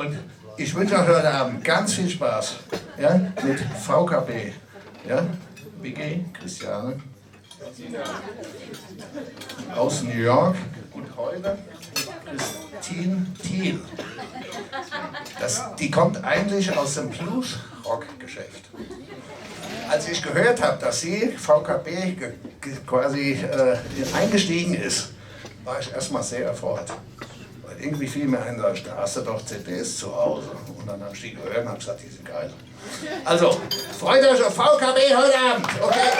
Und ich wünsche euch heute Abend ganz viel Spaß, ja, mit VKB, ja, Vicki Kristina aus New York und heute Thien. Die kommt eigentlich aus dem Blues-Rock-Geschäft. Als ich gehört habe, dass sie VKB quasi eingestiegen ist, war ich erstmal sehr erfreut. Weil irgendwie fiel mir ein, da hast du doch CDs zu Hause. Und dann habe ich die gehört und habe gesagt, die sind geil. Also, freut euch auf VKB heute Abend, okay?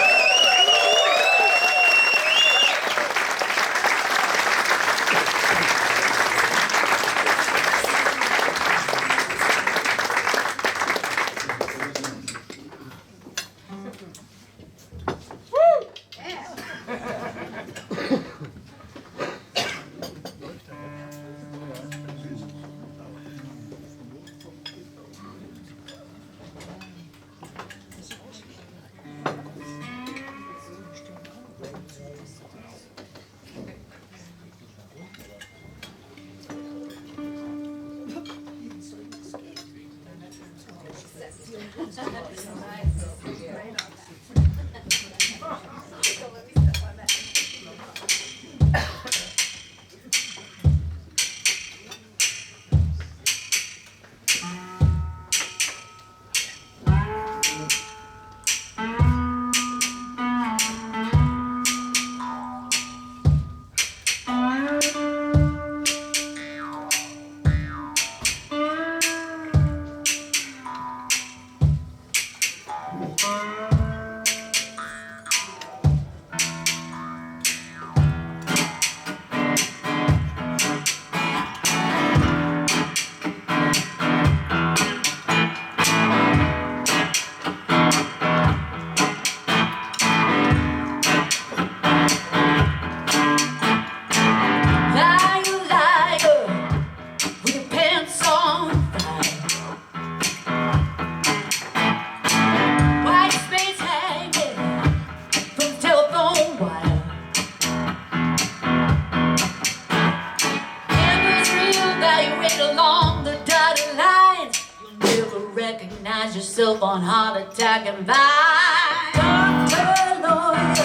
Yourself on Heartattack and Vine. Doctor, lawyer,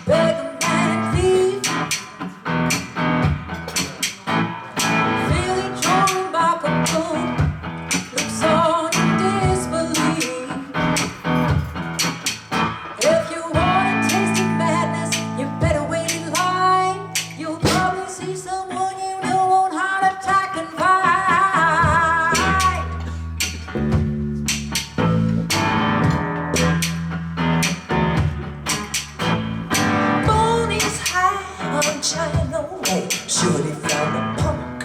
beggar, man, thief, feeling drawn by cocoon, looks on in disbelief. If you want a taste of madness, you better wait in line. You'll probably see someone you know on Heartattack and Vine. China way, surely found a punk.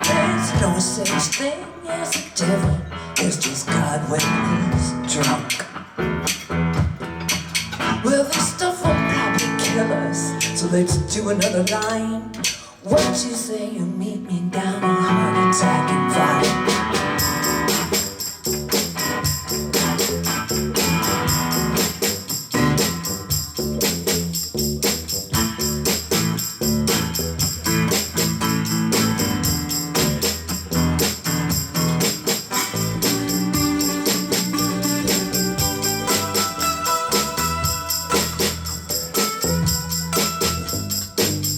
There's no such thing as a devil, there's just God when he's drunk. Well, this stuff will probably kill us, so let's do another line. What you say, you meet me down on Heartattack and Vine.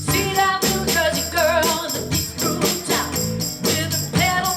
See that New Jersey girl, the deep blue top, with a pedal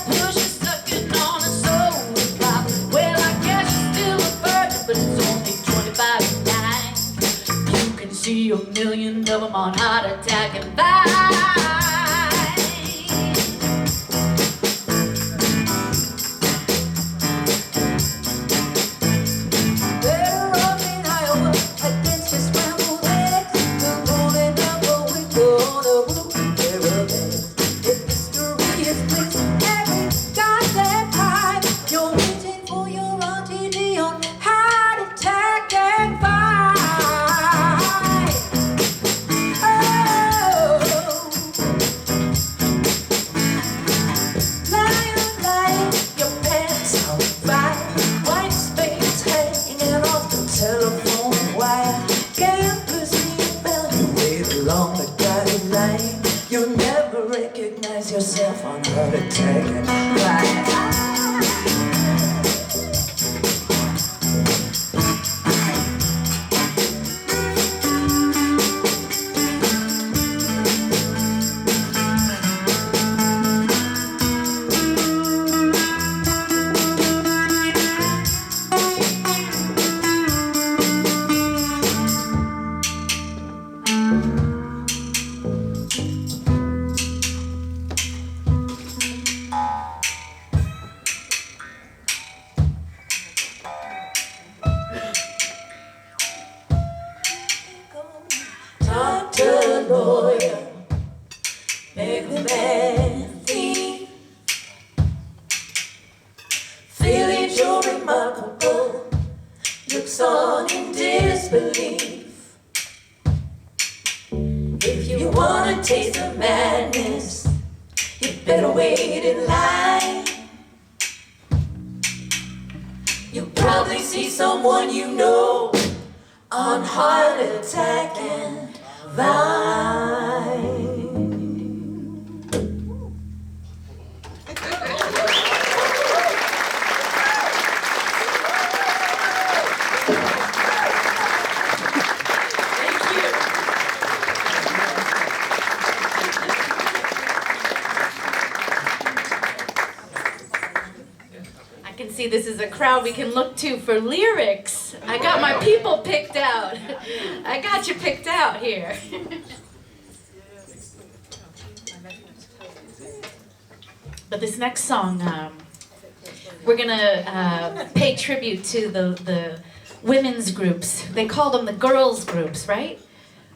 ever recognize yourself on Heartattack and Vine? Lawyer, make the man thief. Feeling you're remarkable, looks on in disbelief. If you wanna taste the madness, you better wait in line. You'll probably see someone you know on Heartattack and Vine. See, this is a crowd we can look to for lyrics. I got my people picked out. I got you picked out here. But this next song, we're gonna pay tribute to the women's groups. They called them the girls groups, right?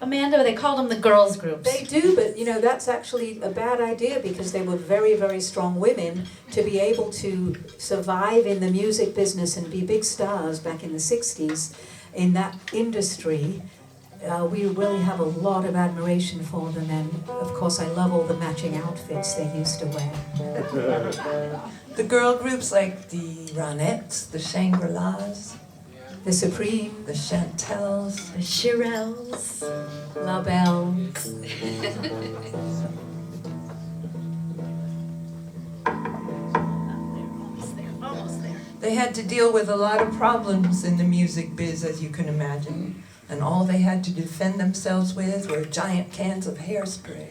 Amanda, they called them the girls groups. They do, but you know, that's actually a bad idea because they were very, very strong women to be able to survive in the music business and be big stars back in the 60s in that industry. We really have a lot of admiration for them, and of course I love all the matching outfits they used to wear. The girl groups like the Ronettes, the Shangri-Las, The Supreme, the Chantels, The Shirelles, La Belle. Almost there. they had to deal with a lot of problems in the music biz, as you can imagine. And all they had to defend themselves with were giant cans of hairspray.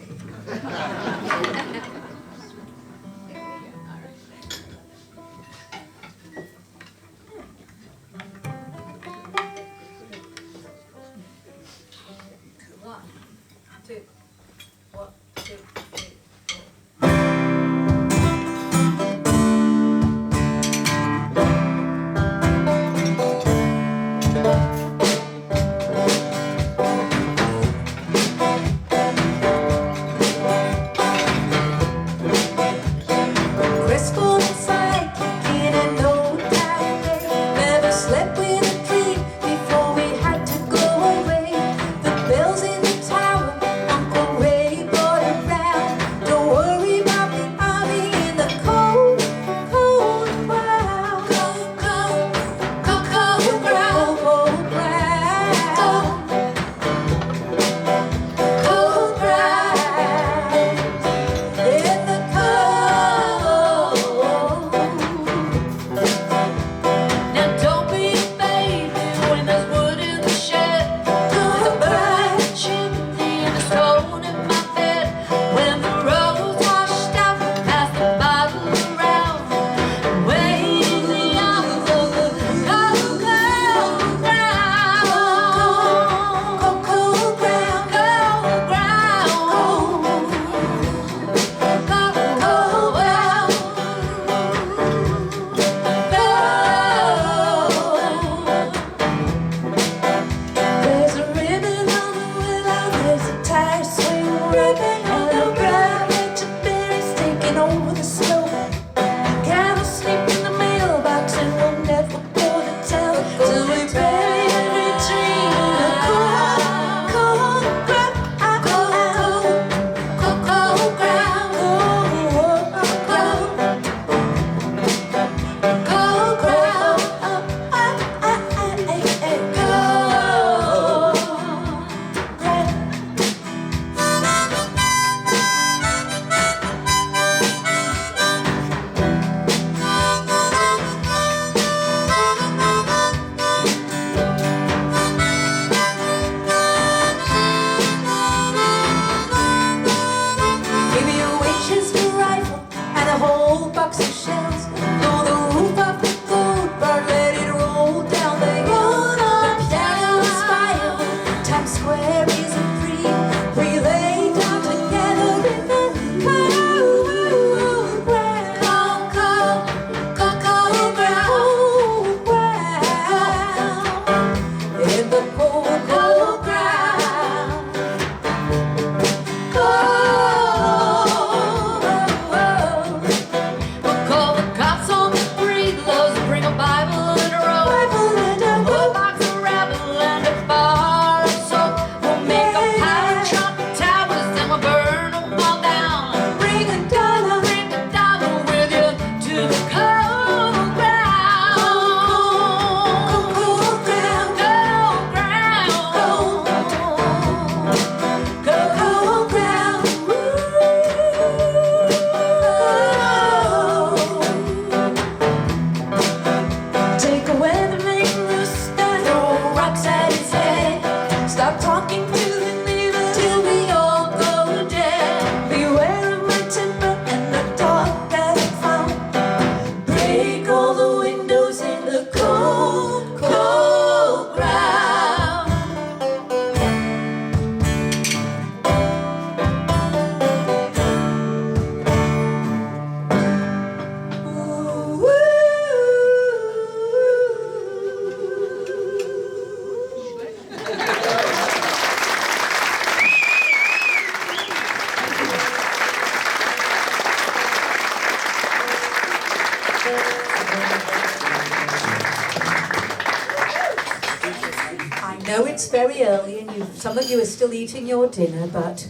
know it's very early and some of you are still eating your dinner, but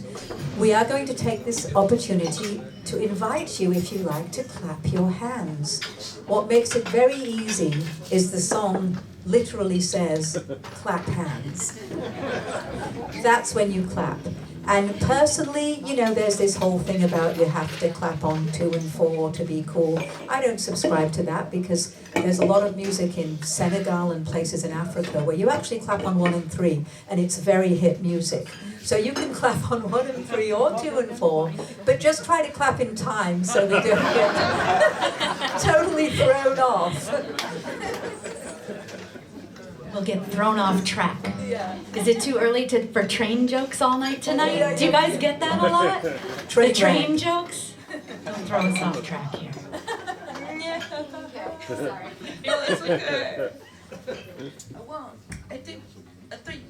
we are going to take this opportunity to invite you, if you like, to clap your hands. What makes it very easy is the song literally says, clap hands. That's when you clap. And personally, you know, there's this whole thing about you have to clap on 2 and 4 to be cool. I don't subscribe to that because there's a lot of music in Senegal and places in Africa where you actually clap on 1 and 3 and it's very hip music. So you can clap on 1 and 3 or 2 and 4, but just try to clap in time so we don't get totally thrown off. We'll get thrown off track. Yeah. Is it too early for train jokes all night tonight? Do you guys get that a lot? The train jokes? Don't throw us off track here. Sorry. No, it's okay. A 1, a 2, a 3.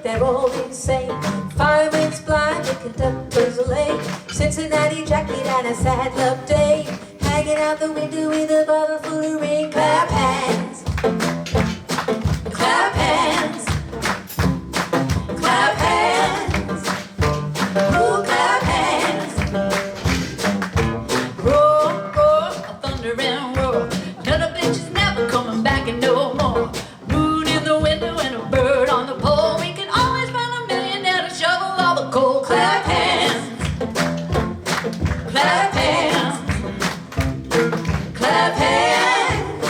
They're all insane. Fireman's blind, the conductor's late. Cincinnati jacket and a sad luck day. Hanging out the window with a bottle full of rain. Clap hands. Clap hands. Clap hands. Oh, clap hands. Roar, roar, thunder and roar. Another bitch is never coming back and no more. Moon in the window and a bird on the pole. We can always find a millionaire to shovel all the coal. Clap hands. Clap hands. Clap hands.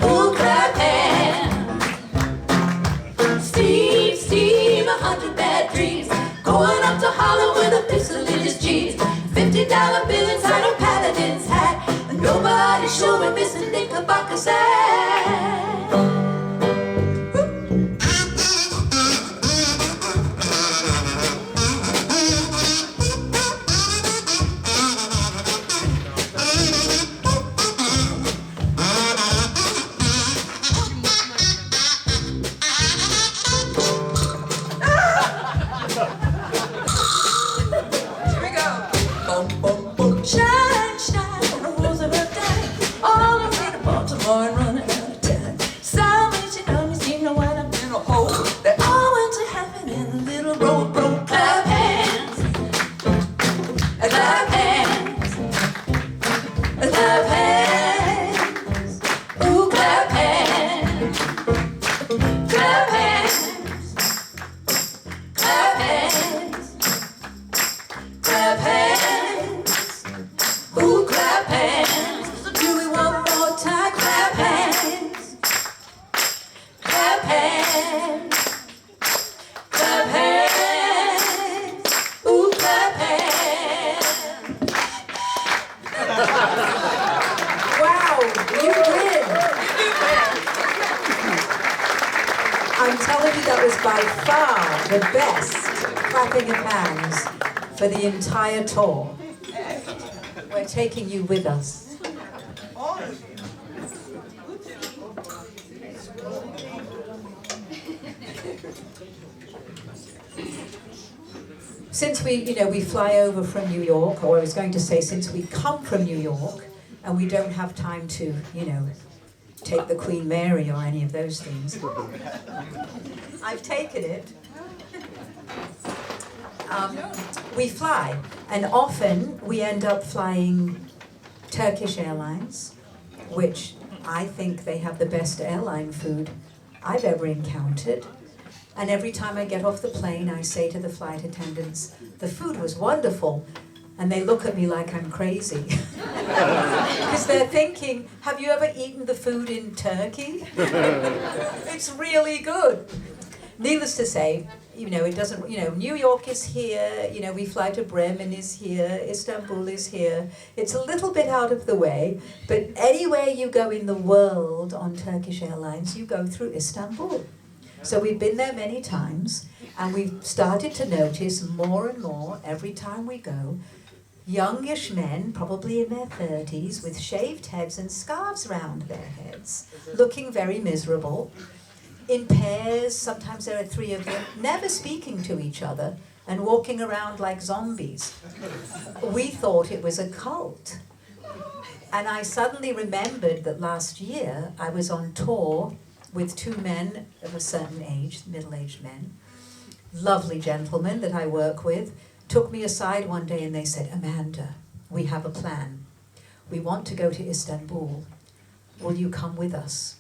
Ooh, clap hands. Steve, Steve, 100 bad dreams. Going up to Harlem with a pistol in his jeans. $50 bill inside a paladin's hat. And nobody showing Mr. Knickerbocker's ass. Shine, shine, Roosevelt died. All the way to Baltimore and running out of time. Salvation Army seem to wind up in a hole. They all went to heaven in a little rowboat. Clap hands. Clap hands. Clap hands. Ooh, clap hands. Clap hands. Clap hands. Clap hands. Ooh, clap hands. Do we want more time? Clap hands. Clap hands. Clap hands. Ooh, clap hands. Wow, you win. I'm telling you, that was by far the best clapping of hands for the entire tour. We're taking you with us. Since we fly over from New York, or I was going to say since we come from New York, and we don't have time to, take the Queen Mary or any of those things. I've taken it. We fly, and often we end up flying Turkish Airlines, which I think they have the best airline food I've ever encountered. And every time I get off the plane, I say to the flight attendants, the food was wonderful. And they look at me like I'm crazy. Because they're thinking, have you ever eaten the food in Turkey? It's really good. Needless to say, it doesn't, New York is here, we fly to Bremen is here, Istanbul is here. It's a little bit out of the way, but anywhere you go in the world on Turkish Airlines, you go through Istanbul. So we've been there many times, and we've started to notice more and more every time we go, youngish men, probably in their 30s, with shaved heads and scarves round their heads, looking very miserable. in pairs, sometimes there are 3 of them, never speaking to each other and walking around like zombies. We thought it was a cult. And I suddenly remembered that last year I was on tour with 2 men of a certain age, middle-aged men, lovely gentlemen that I work with, took me aside one day and they said, Amanda, we have a plan. We want to go to Istanbul. Will you come with us?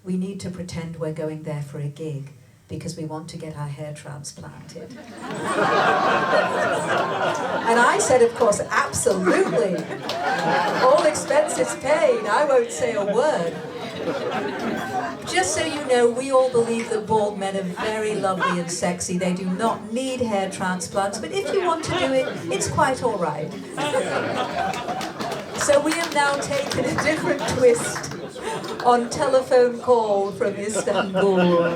We need to pretend we're going there for a gig because we want to get our hair transplanted. And I said, of course, absolutely. All expenses paid. I won't say a word. Just so you know, we all believe that bald men are very lovely and sexy. They do not need hair transplants, but if you want to do it, it's quite all right. So we have now taken a different twist on telephone call from Istanbul.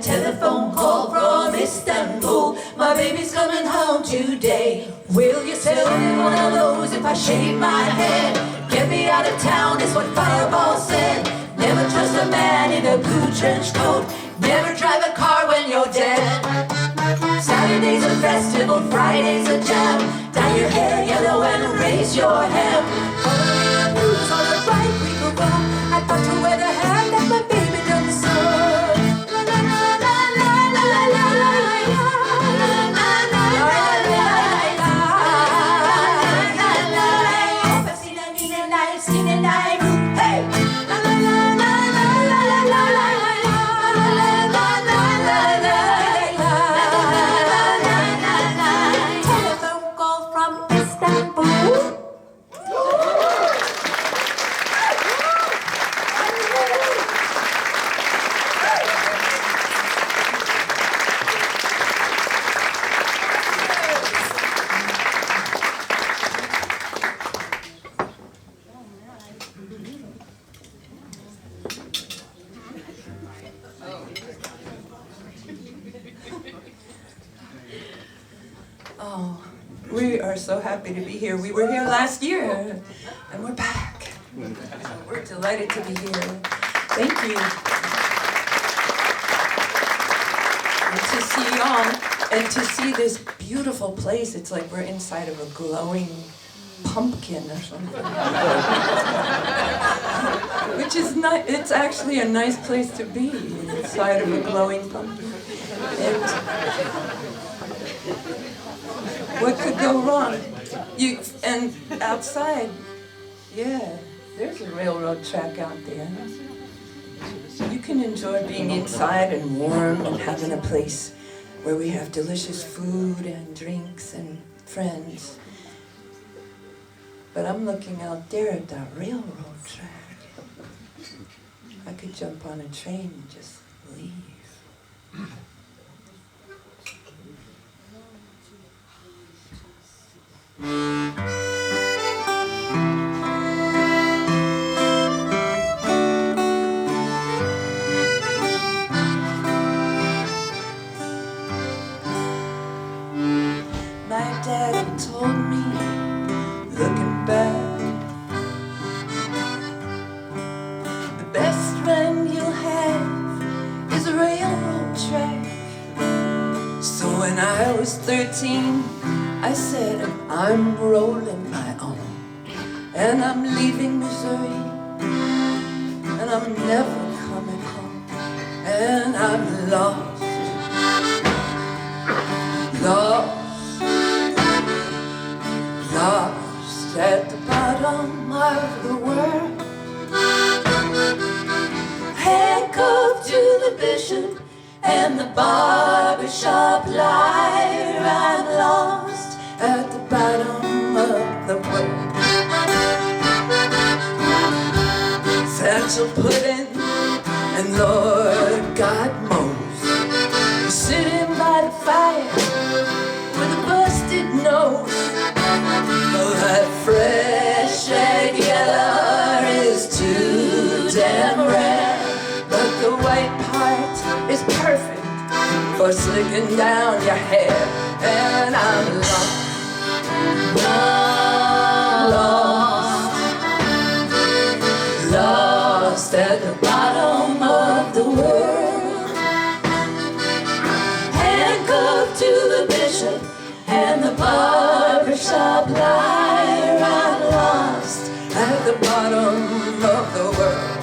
Telephone call from Istanbul. My baby's coming home today. Will you sell me one of those if I shave my head? Get me out of town is what Fireball said. Never trust a man in a blue trench coat. Never drive a car when you're dead. Saturday's a festival, Friday's a jam. Dye your hair yellow and raise your hem. Follow me the blues on the right, we go wrong. I've got to wear the hat that my baby done sew. So happy to be here. We were here last year, and we're back. We're delighted to be here. Thank you. and to see y'all, and to see this beautiful place. It's like we're inside of a glowing pumpkin or something. Which is not, it's actually a nice place to be, inside of a glowing pumpkin. And what could go wrong? And outside, yeah, there's a railroad track out there. You can enjoy being inside and warm and having a place where we have delicious food and drinks and friends. But I'm looking out there at that railroad track. I could jump on a train and just leave. My daddy told me, looking back, the best friend you'll have is a railroad track. So when I was 13, I said, I'm rolling my own, and I'm leaving Missouri, and I'm never coming home, and I'm lost, lost, lost at the bottom of the world. Handcuffed to the bishop and the barbershop liar, I'm lost at the bottom of the world. Satchel pudding and Lord God knows, sitting by the fire with a busted nose. Oh, that fresh egg yellow is too damn rare, but the white part is perfect for slicking down your hair. And I'm lost, lost, lost at the bottom of the world. Handcuffed to the bishop and the barbershop liar, I'm lost at the bottom of the world.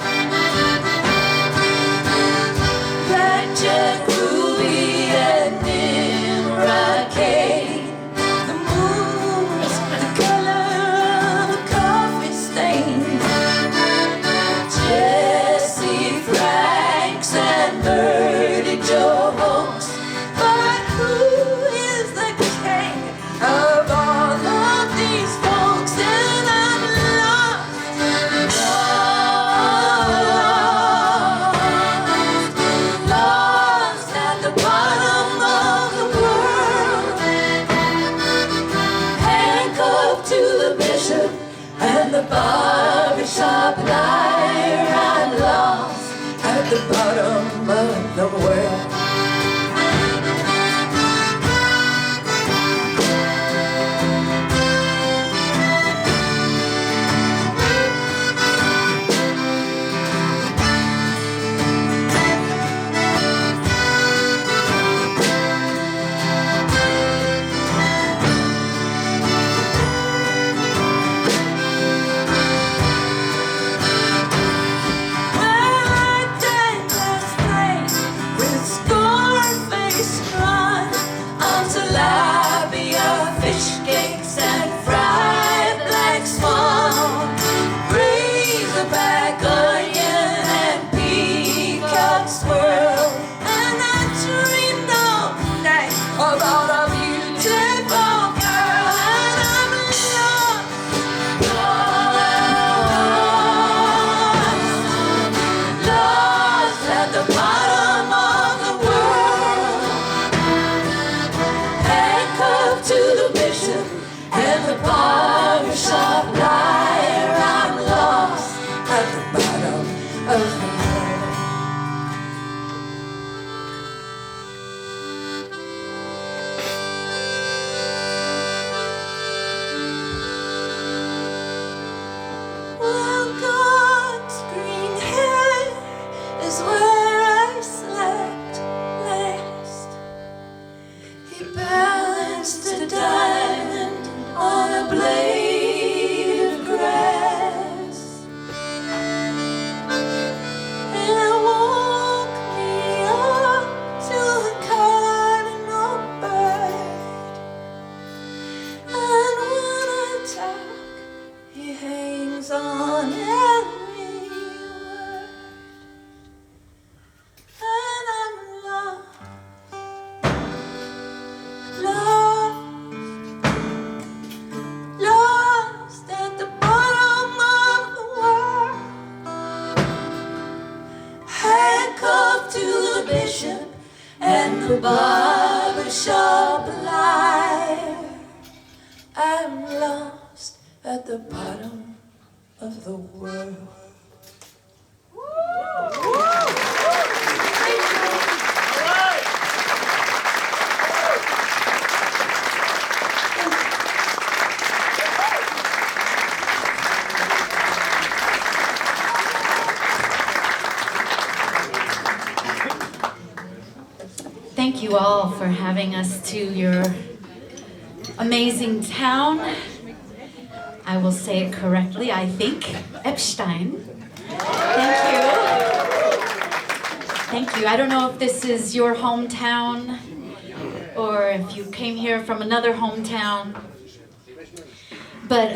Blackjack, ruby, and Nimrod Kane. The moon's the color of a coffee stain. Jesse Franks and Birdie Joe Hawks. But who is the king of all of these folks? And I'm lost, lost, lost at the bottom of the world. Handcuffed to the bishop and the barbershop liar, I'm lost at the bottom of the world. is where I slept last. bishop and the barber shop liar. I'm lost at the bottom of the world. Thank you all for having us to your amazing town. I will say it correctly, I think. Eppstein. Thank you. Thank you. I don't know if this is your hometown or if you came here from another hometown. But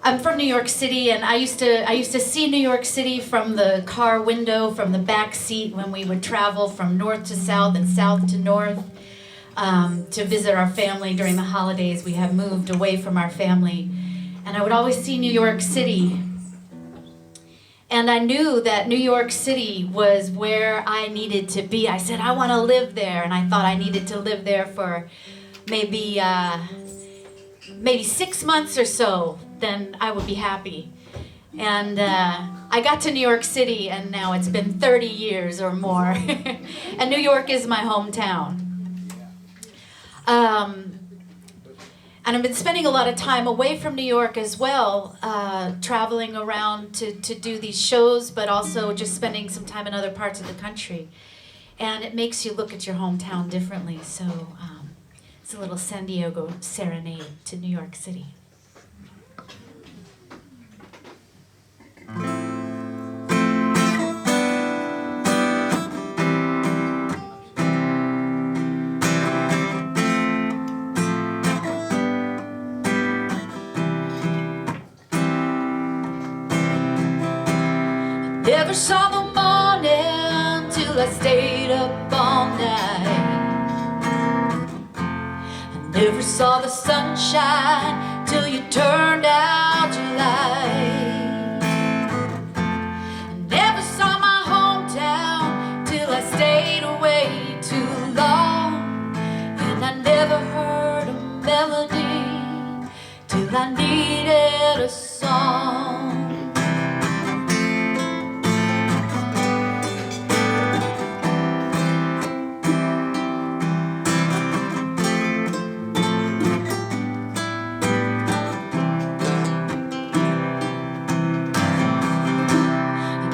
I'm from New York City, and I used to see New York City from the car window, from the back seat when we would travel from north to south and south to north to visit our family during the holidays. We had moved away from our family, and I would always see New York City. And I knew that New York City was where I needed to be. I said, I want to live there, and I thought I needed to live there for maybe 6 months or so. Then I would be happy. And I got to New York City, and now it's been 30 years or more. And New York is my hometown. And I've been spending a lot of time away from New York as well, traveling around to do these shows, but also just spending some time in other parts of the country. And it makes you look at your hometown differently. So it's a little San Diego serenade to New York City. Never saw the morning till I stayed up all night. I never saw the sunshine till you turned out your light. I never saw my hometown till I stayed away too long. And I never heard a melody till I needed a song.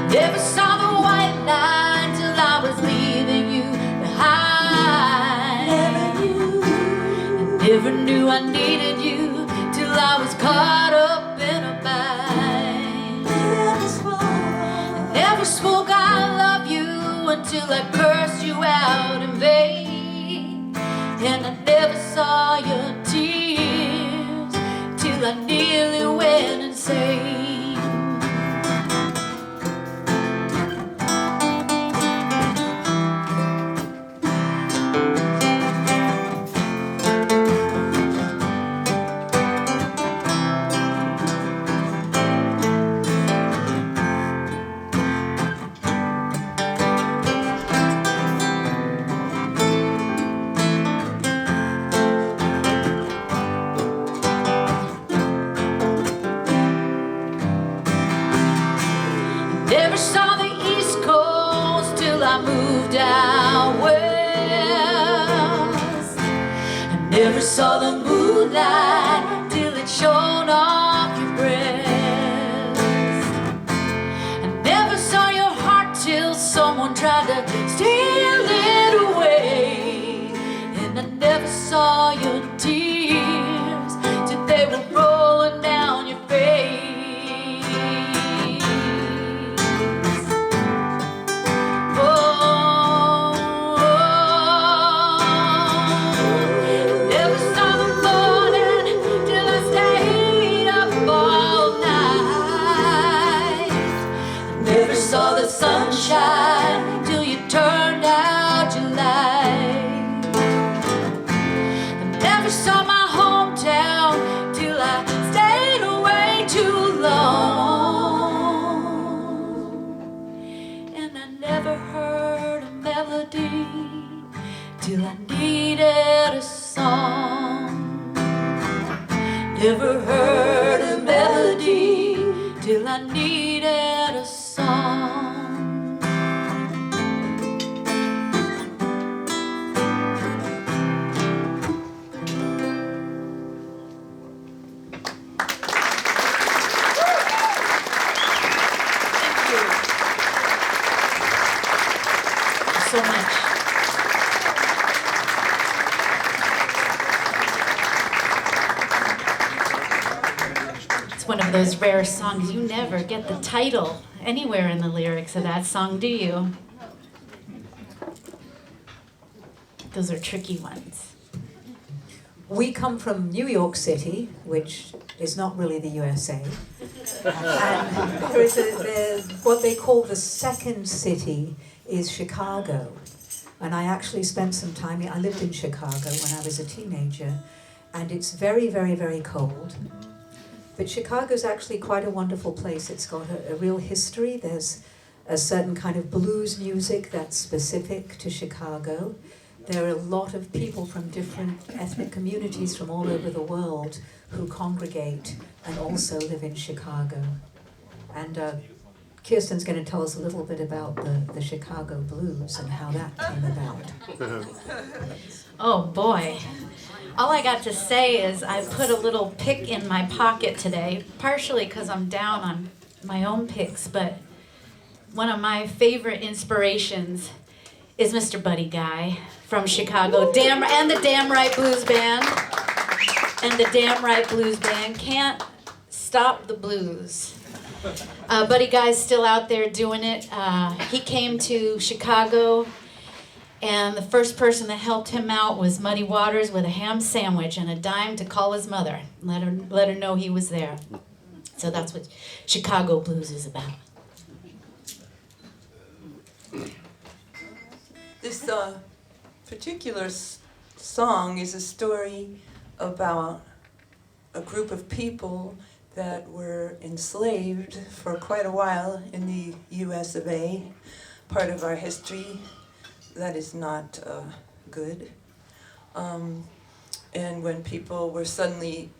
Never saw the white line till I was leaving you behind. Never knew I needed you till I was caught up in a bind. Never spoke I love you until I cursed you out in vain. And I never saw your tears till I nearly went insane. Never saw the East Coast till I moved out west. I never saw the moonlight till it shone off your breast. I never saw your heart till someone tried to steal it away. And I never saw your tears till they were rolling down your face. Sunshine till you turned out your light. I never saw my hometown till I stayed away too long. And I never heard song. So much. It's one of those rare songs you never get the title anywhere in the lyrics of that song, do you? Those are tricky ones. We come from New York City, which is not really the USA. And there is what they call the second city is Chicago. And I actually spent some time here. I lived in Chicago when I was a teenager. And it's very, very, very cold. But Chicago's actually quite a wonderful place. It's got a real history. There's a certain kind of blues music that's specific to Chicago. There are a lot of people from different ethnic communities from all over the world who congregate and also live in Chicago. And Kirsten's going to tell us a little bit about the Chicago blues and how that came about. Oh boy. All I got to say is I put a little pick in my pocket today, partially because I'm down on my own picks, but one of my favorite inspirations is Mr. Buddy Guy from Chicago, and the Damn Right Blues Band. And the Damn Right Blues Band can't stop the blues. Buddy Guy's still out there doing it. He came to Chicago, and the first person that helped him out was Muddy Waters with a ham sandwich and a dime to call his mother, let her know he was there. So that's what Chicago blues is about. This particular song is a story about a group of people that were enslaved for quite a while in the US of A, part of our history that is not good. And when people were suddenly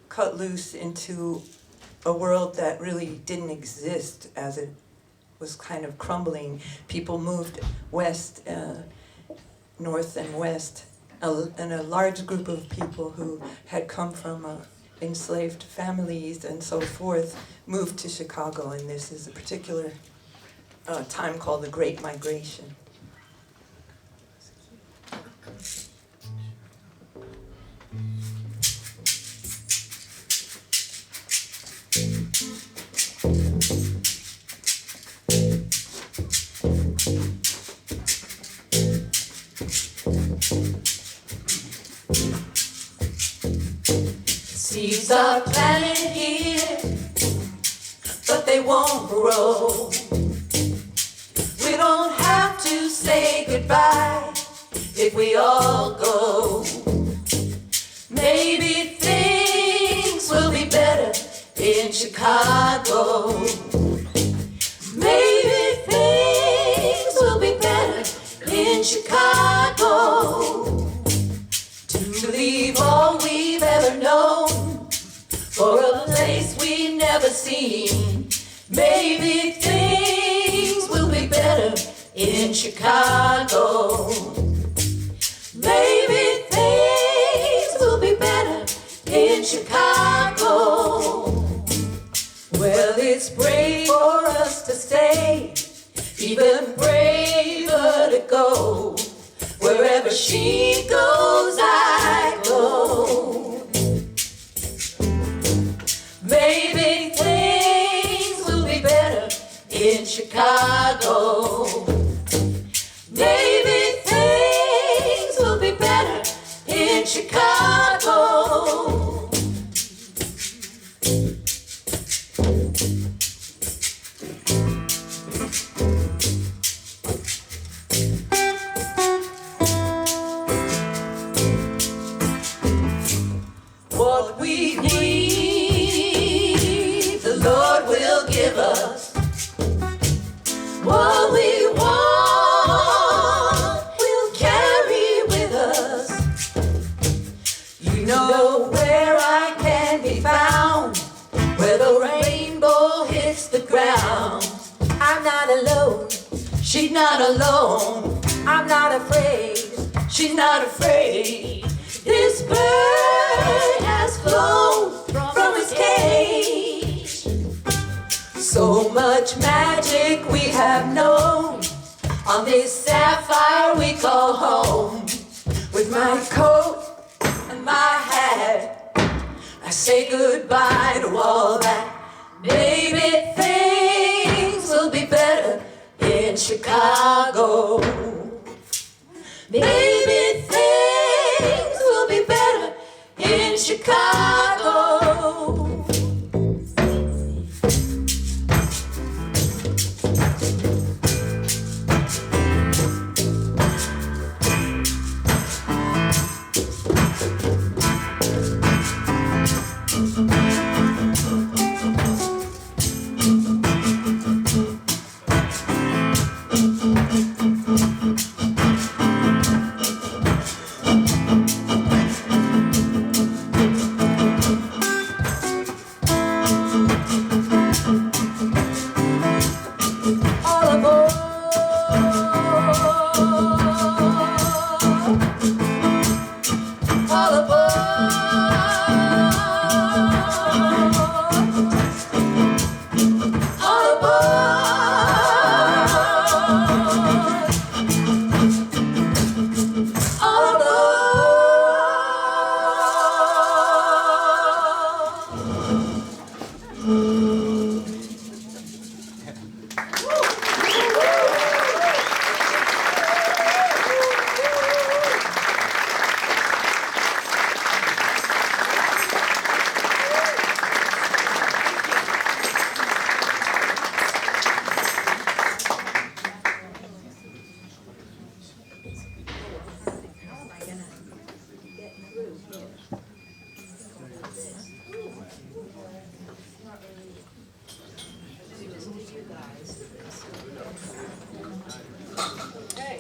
cut loose into a world that really didn't exist as it was kind of crumbling, people moved west, north and west, and a large group of people who had come from enslaved families and so forth moved to Chicago, and this is a particular time called the Great Migration. Seeds are planted here, but they won't grow. We don't have to say goodbye if we all go. Maybe things will be better in Chicago. Maybe things will be better in Chicago. To leave all we've ever known for a place we never seen. Maybe things will be better in Chicago. Maybe things will be better in Chicago. Well, it's brave for us to stay, even braver to go. Wherever she goes, I go. Maybe things will be better in Chicago. Maybe things will be better in Chicago. What we need, the Lord will give us. What we want, we'll carry with us. I'm not alone. She's not alone. I'm not afraid. She's not afraid. This bird has flown from its cage. So much magic we have known on this sapphire we call home. With my coat and my hat, I say goodbye to all that. Maybe things will be better in Chicago. Maybe things will be better in Chicago.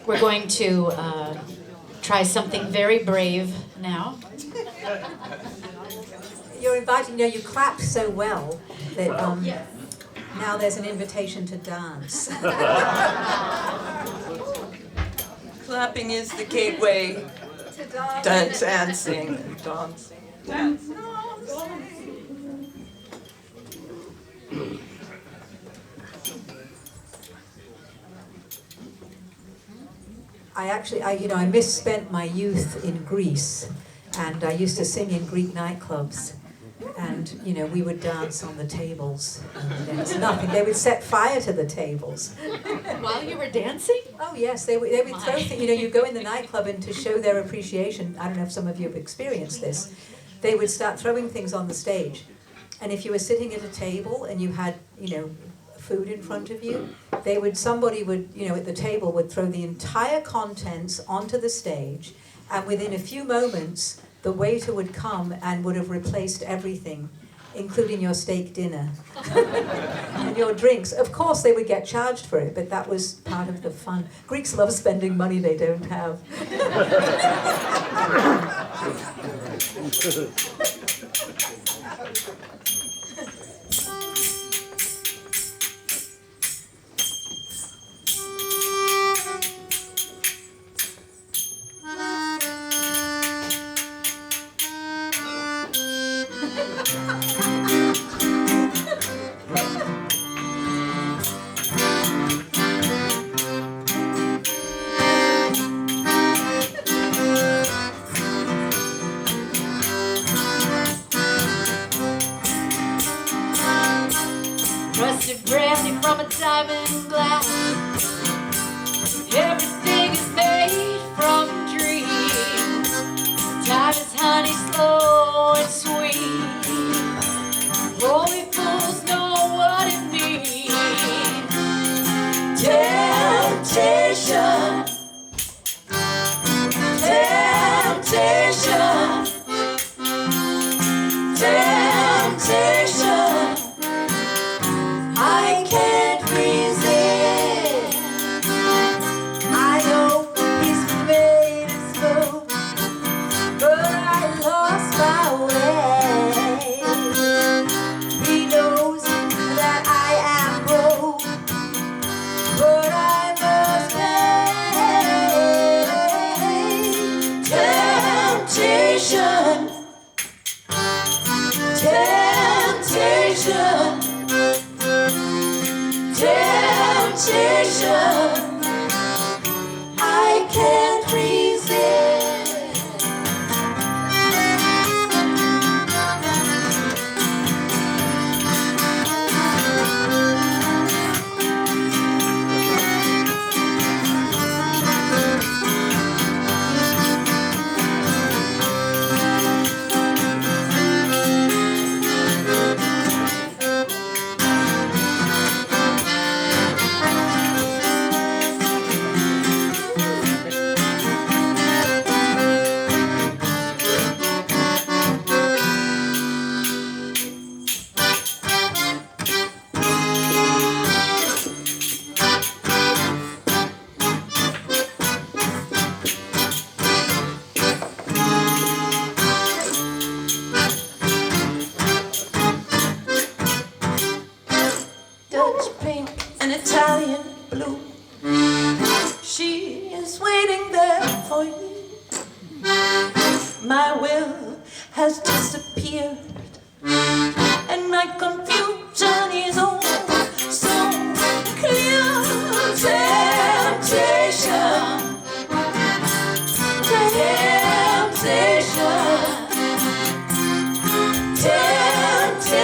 We're going to try something very brave now. You're invited, you know, you clapped so well that now there's an invitation to dance. Clapping is the gateway. Dancing. I misspent my youth in Greece, and I used to sing in Greek nightclubs, and we would dance on the tables. And there was nothing. They would set fire to the tables. While you were dancing? Oh yes, they would throw things. You go in the nightclub, and to show their appreciation, I don't know if some of you have experienced this, they would start throwing things on the stage, and if you were sitting at a table and you had food in front of you, somebody would at the table would throw the entire contents onto the stage, and within a few moments the waiter would come and would have replaced everything, including your steak dinner and your drinks. Of course they would get charged for it, but that was part of the fun. Greeks love spending money they don't have. Rusted brandy from a diamond glass. Everything is made from dreams. Time is honey, slow and sweet. Only fools know what it means. Temptation, temptation, temptation. I can't resist. I know he's made it slow, but I lost my way. He temptation I can't resist. Italian blue. She is waiting there for you. My will has disappeared, and my confusion is all so clear. Temptation, temptation, temptation.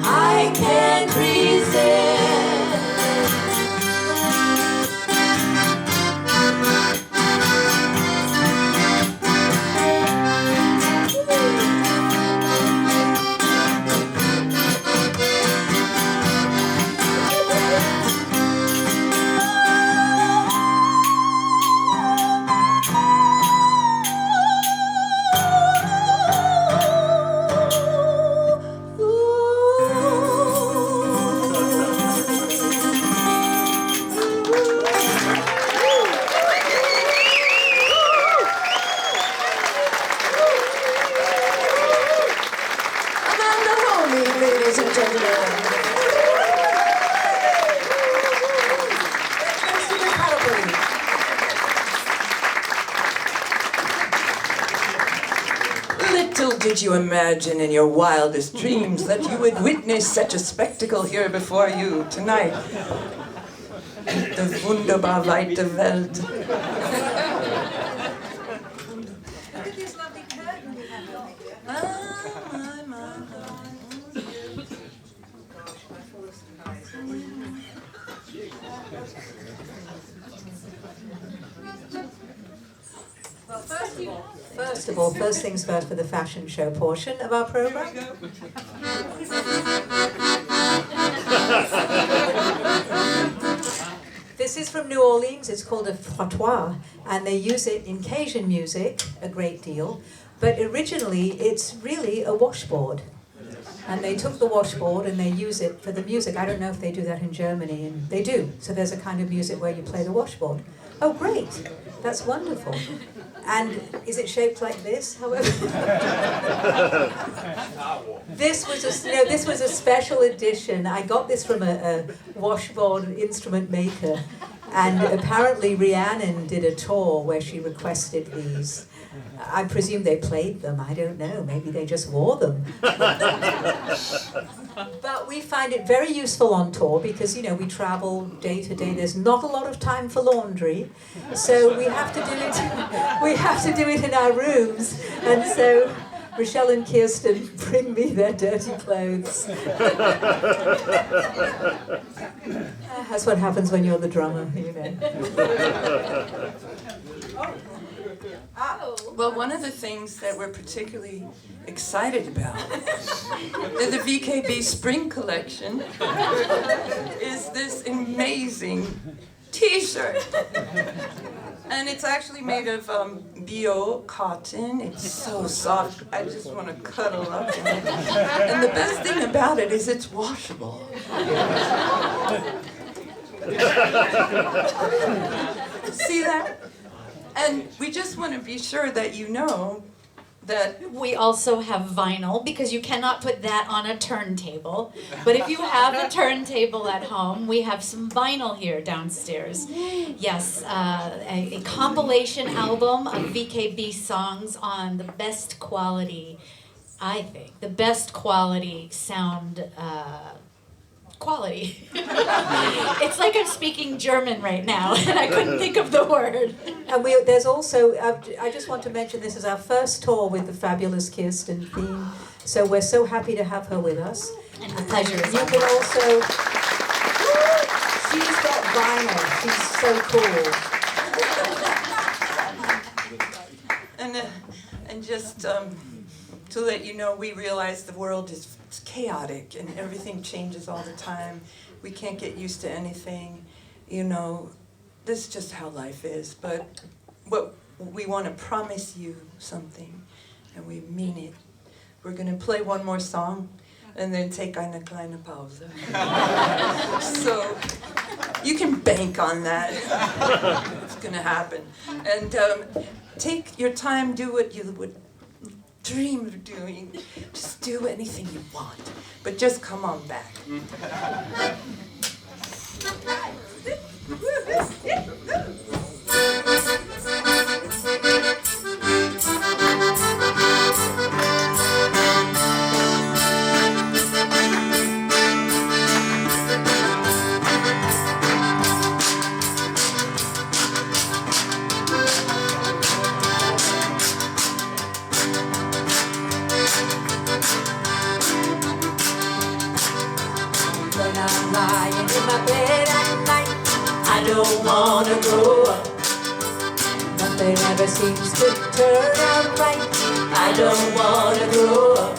I can't resist. Did you imagine in your wildest dreams that you would witness such a spectacle here before you tonight? The Wunderbar, Weite, Welt. Look at this lovely curtain we have on. Well, first of all, first things first for the fashion show portion of our program. This is from New Orleans. It's called a frottoir, and they use it in Cajun music a great deal. But originally, it's really a washboard. And they took the washboard and they use it for the music. I don't know if they do that in Germany, and they do. So there's a kind of music where you play the washboard. Oh, great. That's wonderful. And is it shaped like this, however? This was a special edition. I got this from a washboard instrument maker. And apparently Rhiannon did a tour where she requested these. I presume they played them, I don't know, maybe they just wore them. But we find it very useful on tour because, you know, we travel day to day, there's not a lot of time for laundry, so we have to do it in our rooms, and so Rachelle and Kirsten bring me their dirty clothes. That's what happens when you're the drummer, you know. Well, one of the things that we're particularly excited about in the VKB Spring Collection is this amazing t-shirt. And it's actually made of bio cotton. It's so soft, I just want to cuddle up in it. And the best thing about it is it's washable. See that? And we just want to be sure that you know that we also have vinyl, because you cannot put that on a turntable. But if you have a turntable at home, we have some vinyl here downstairs. Yes, a compilation album of VKB songs on the best quality, I think, the best quality sound quality. quality. It's like I'm speaking German right now, and I couldn't think of the word. And there's also, I just want to mention, this is our first tour with the fabulous Kirsten Thien, so we're so happy to have her with us. And the pleasure is You all can mine. also, she's got vinyl, she's so cool. And just to let you know, we realize the world is chaotic and everything changes all the time. We can't get used to anything. You know, this is just how life is. But what we want to promise you something, and we mean it. We're going to play one more song and then take eine kleine Pause. So you can bank on that. It's going to happen. And take your time, do what you would dream of doing. Just do anything you want, but just come on back. When I'm lying in my bed at night, I don't wanna grow up. Nothing ever seems to turn out right. I don't wanna grow up.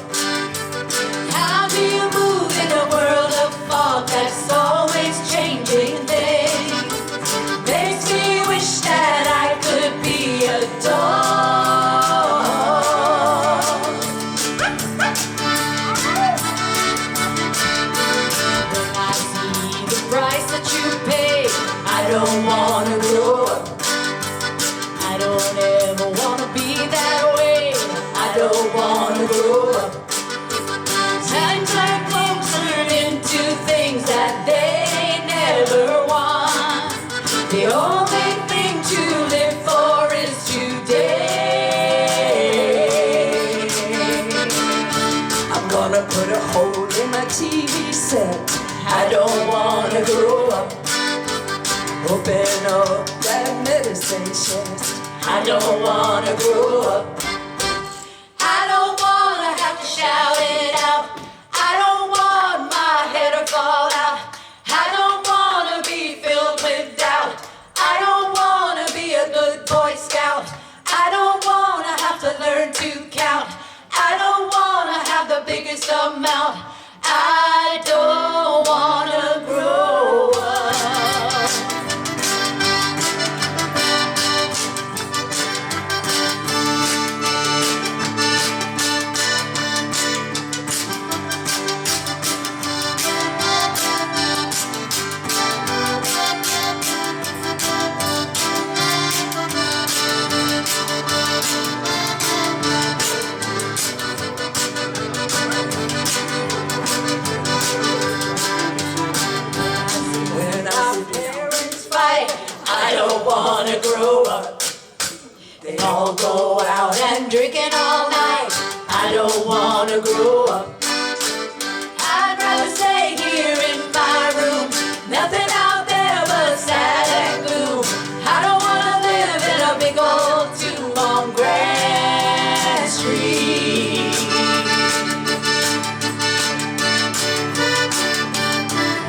How do you move in a world of fog that's always changing things? Makes me wish that I could be a dog. When I see the price that you pay, I don't wanna grow up. I don't ever wanna be that way. I don't wanna grow up. Times like folks turn into things that they never want. The only thing to live for is today. I'm gonna put a hole in my TV set. I don't wanna grow up. Open up that medicine chest. I don't wanna grow up. I don't wanna have to shout it out. I don't want my head to fall out. I don't wanna be filled with doubt. I don't wanna be a good Boy Scout. I don't wanna have to learn to count. I don't wanna have the biggest amount. I don't wanna grow up. When our parents fight, I don't wanna grow up. They all go out and drinking all night. I don't wanna grow up. I'd rather stay here in my room. Nothing out there but sad and gloom. I don't wanna live in a big old tomb on Grand Street.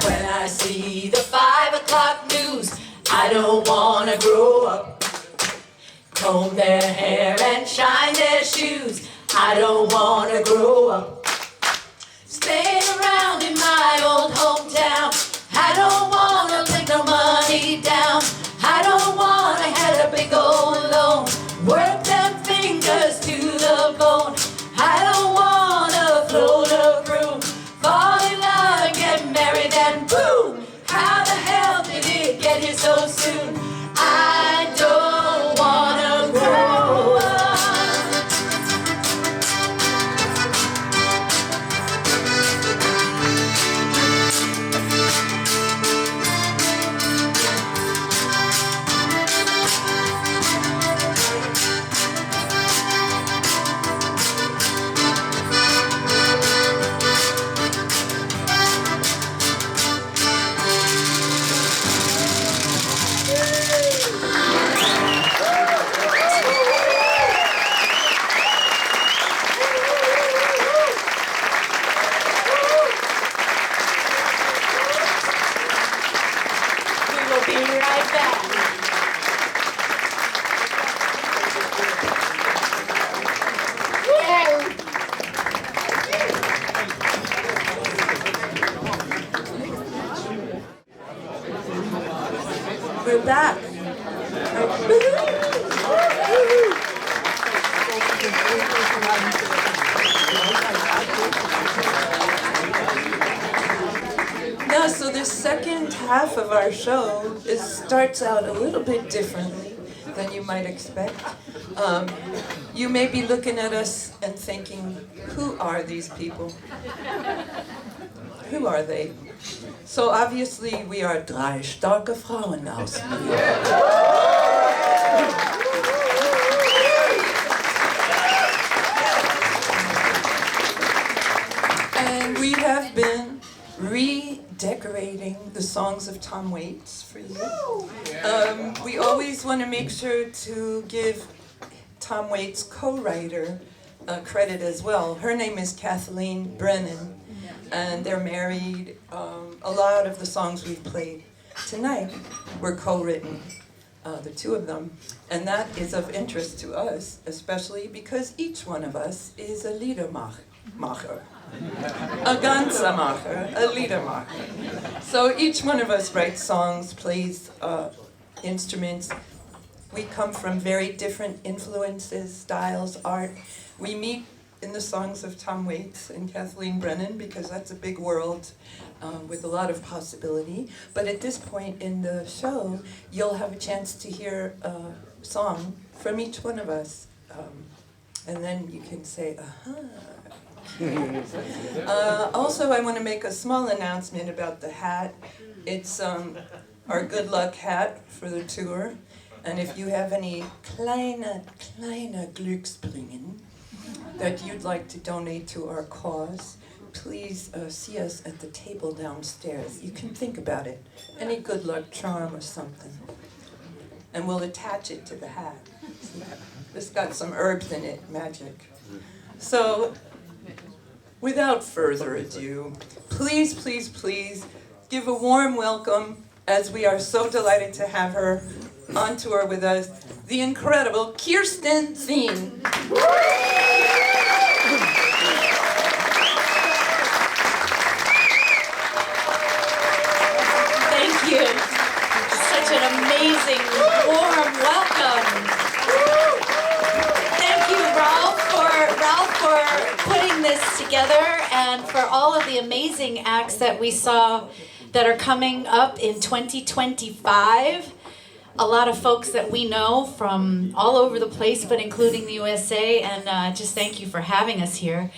When I see the 5 o'clock news, I don't wanna grow up. Comb their hair and shine their shoes, I don't wanna grow up. Stay around in my old hometown, I don't wanna take no money down. I don't wanna have a big old loan, work them fingers to the bone. I don't wanna float a broom, fall in love and get married and boom. How the hell did it get here so soon? I don't wanna grow up. We're back. Now, so the second half of our show starts out a little bit differently than you might expect. You may be looking at us and thinking, who are these people? Who are they? So obviously we are drei starke Frauen aus Wien. And we have been redecorating the songs of Tom Waits for you. We always want to make sure to give Tom Waits' co-writer credit as well. Her name is Kathleen Brennan, and they're married. A lot of the songs we've played tonight were co-written, the two of them, and that is of interest to us, especially because each one of us is a Liedermacher. A Ganzermacher, a Liedermacher. So each one of us writes songs, plays instruments. We come from very different influences, styles, art. We meet in the songs of Tom Waits and Kathleen Brennan because that's a big world with a lot of possibility. But at this point in the show, you'll have a chance to hear a song from each one of us. And then you can say, also, I want to make a small announcement about the hat. It's our good luck hat for the tour. And if you have any kleine Glücksbringen that you'd like to donate to our cause, please see us at the table downstairs. You can think about it. Any good luck charm or something. And we'll attach it to the hat. It's got some herbs in it, magic. So, without further ado, please, please, please give a warm welcome, as we are so delighted to have her on tour with us, the incredible Kirsten Thien. Thank you. Such an amazing, warm welcome. Thank you, Ralf, for putting this together and for all of the amazing acts that we saw that are coming up in 2025. A lot of folks that we know from all over the place, but including the USA, and just thank you for having us here.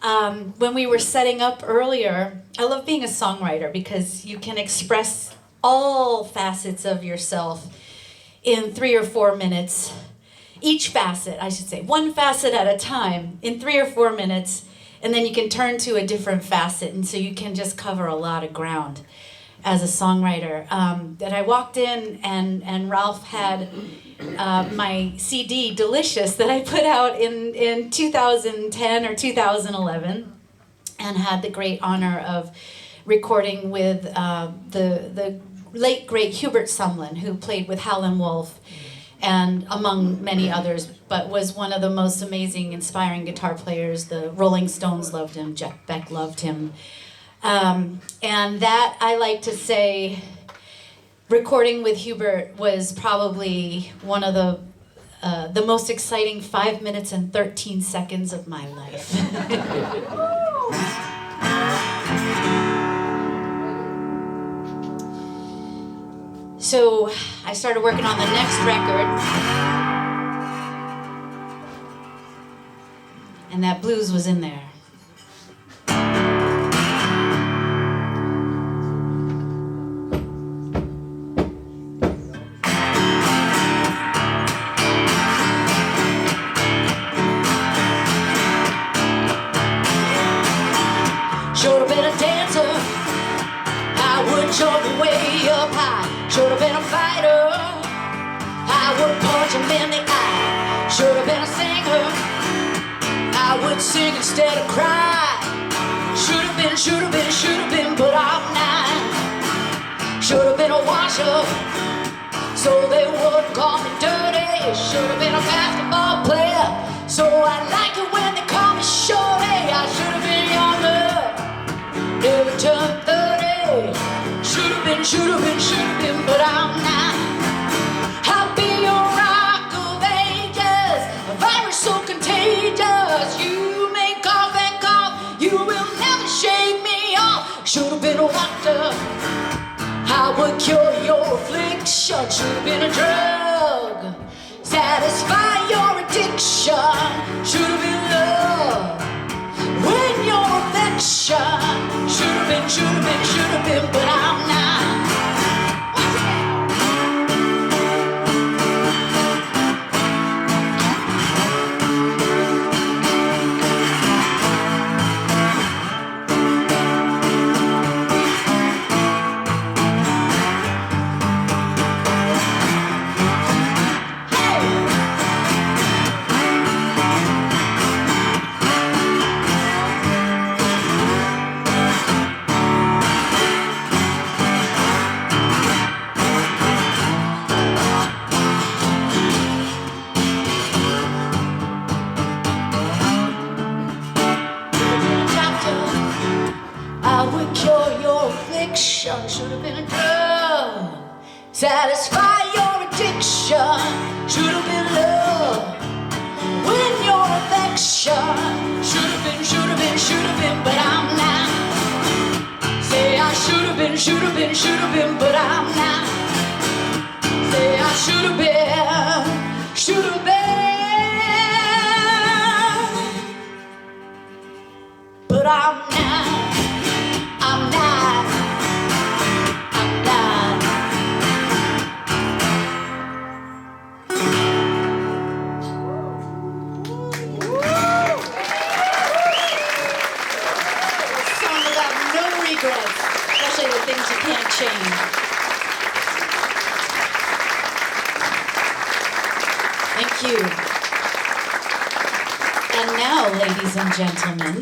When we were setting up earlier, I love being a songwriter because you can express all facets of yourself in 3 or 4 minutes. Each facet, I should say, one facet at a time in 3 or 4 minutes, and then you can turn to a different facet, and so you can just cover a lot of ground as a songwriter. That I walked in and Ralf had my CD, Delicious, that I put out in 2010 or 2011, and had the great honor of recording with the late, great Hubert Sumlin, who played with Howlin' Wolf, and among many others, but was one of the most amazing, inspiring guitar players. The Rolling Stones loved him, Jeff Beck loved him. And that, I like to say, recording with Hubert was probably one of the most exciting 5 minutes and 13 seconds of my life. So I started working on the next record, and that blues was in there. Should have been a dancer, I would jump way up high. Should have been a fighter, I would punch him in the eye. Should have been a singer, I would sing instead of cry. Should have been, but I'm not. Should have been a washer, so they wouldn't call me dirty. Should have been a basketball player, so I like it when they call me shorty. I should have been younger, never turned 30. Should have been, but I'm not. would cure your affliction. Should have been a drug. Satisfy your addiction. Should have been love. Win your affection. Should have been, but I'm not. Should have been a drug. Satisfy your addiction. Should have been love. Win your affection. Should have been, but I'm not. Say I should have been, but I'm not. Say I should have been, but I'm not. I'm not. Especially the things you can't change. Thank you. And now, ladies and gentlemen,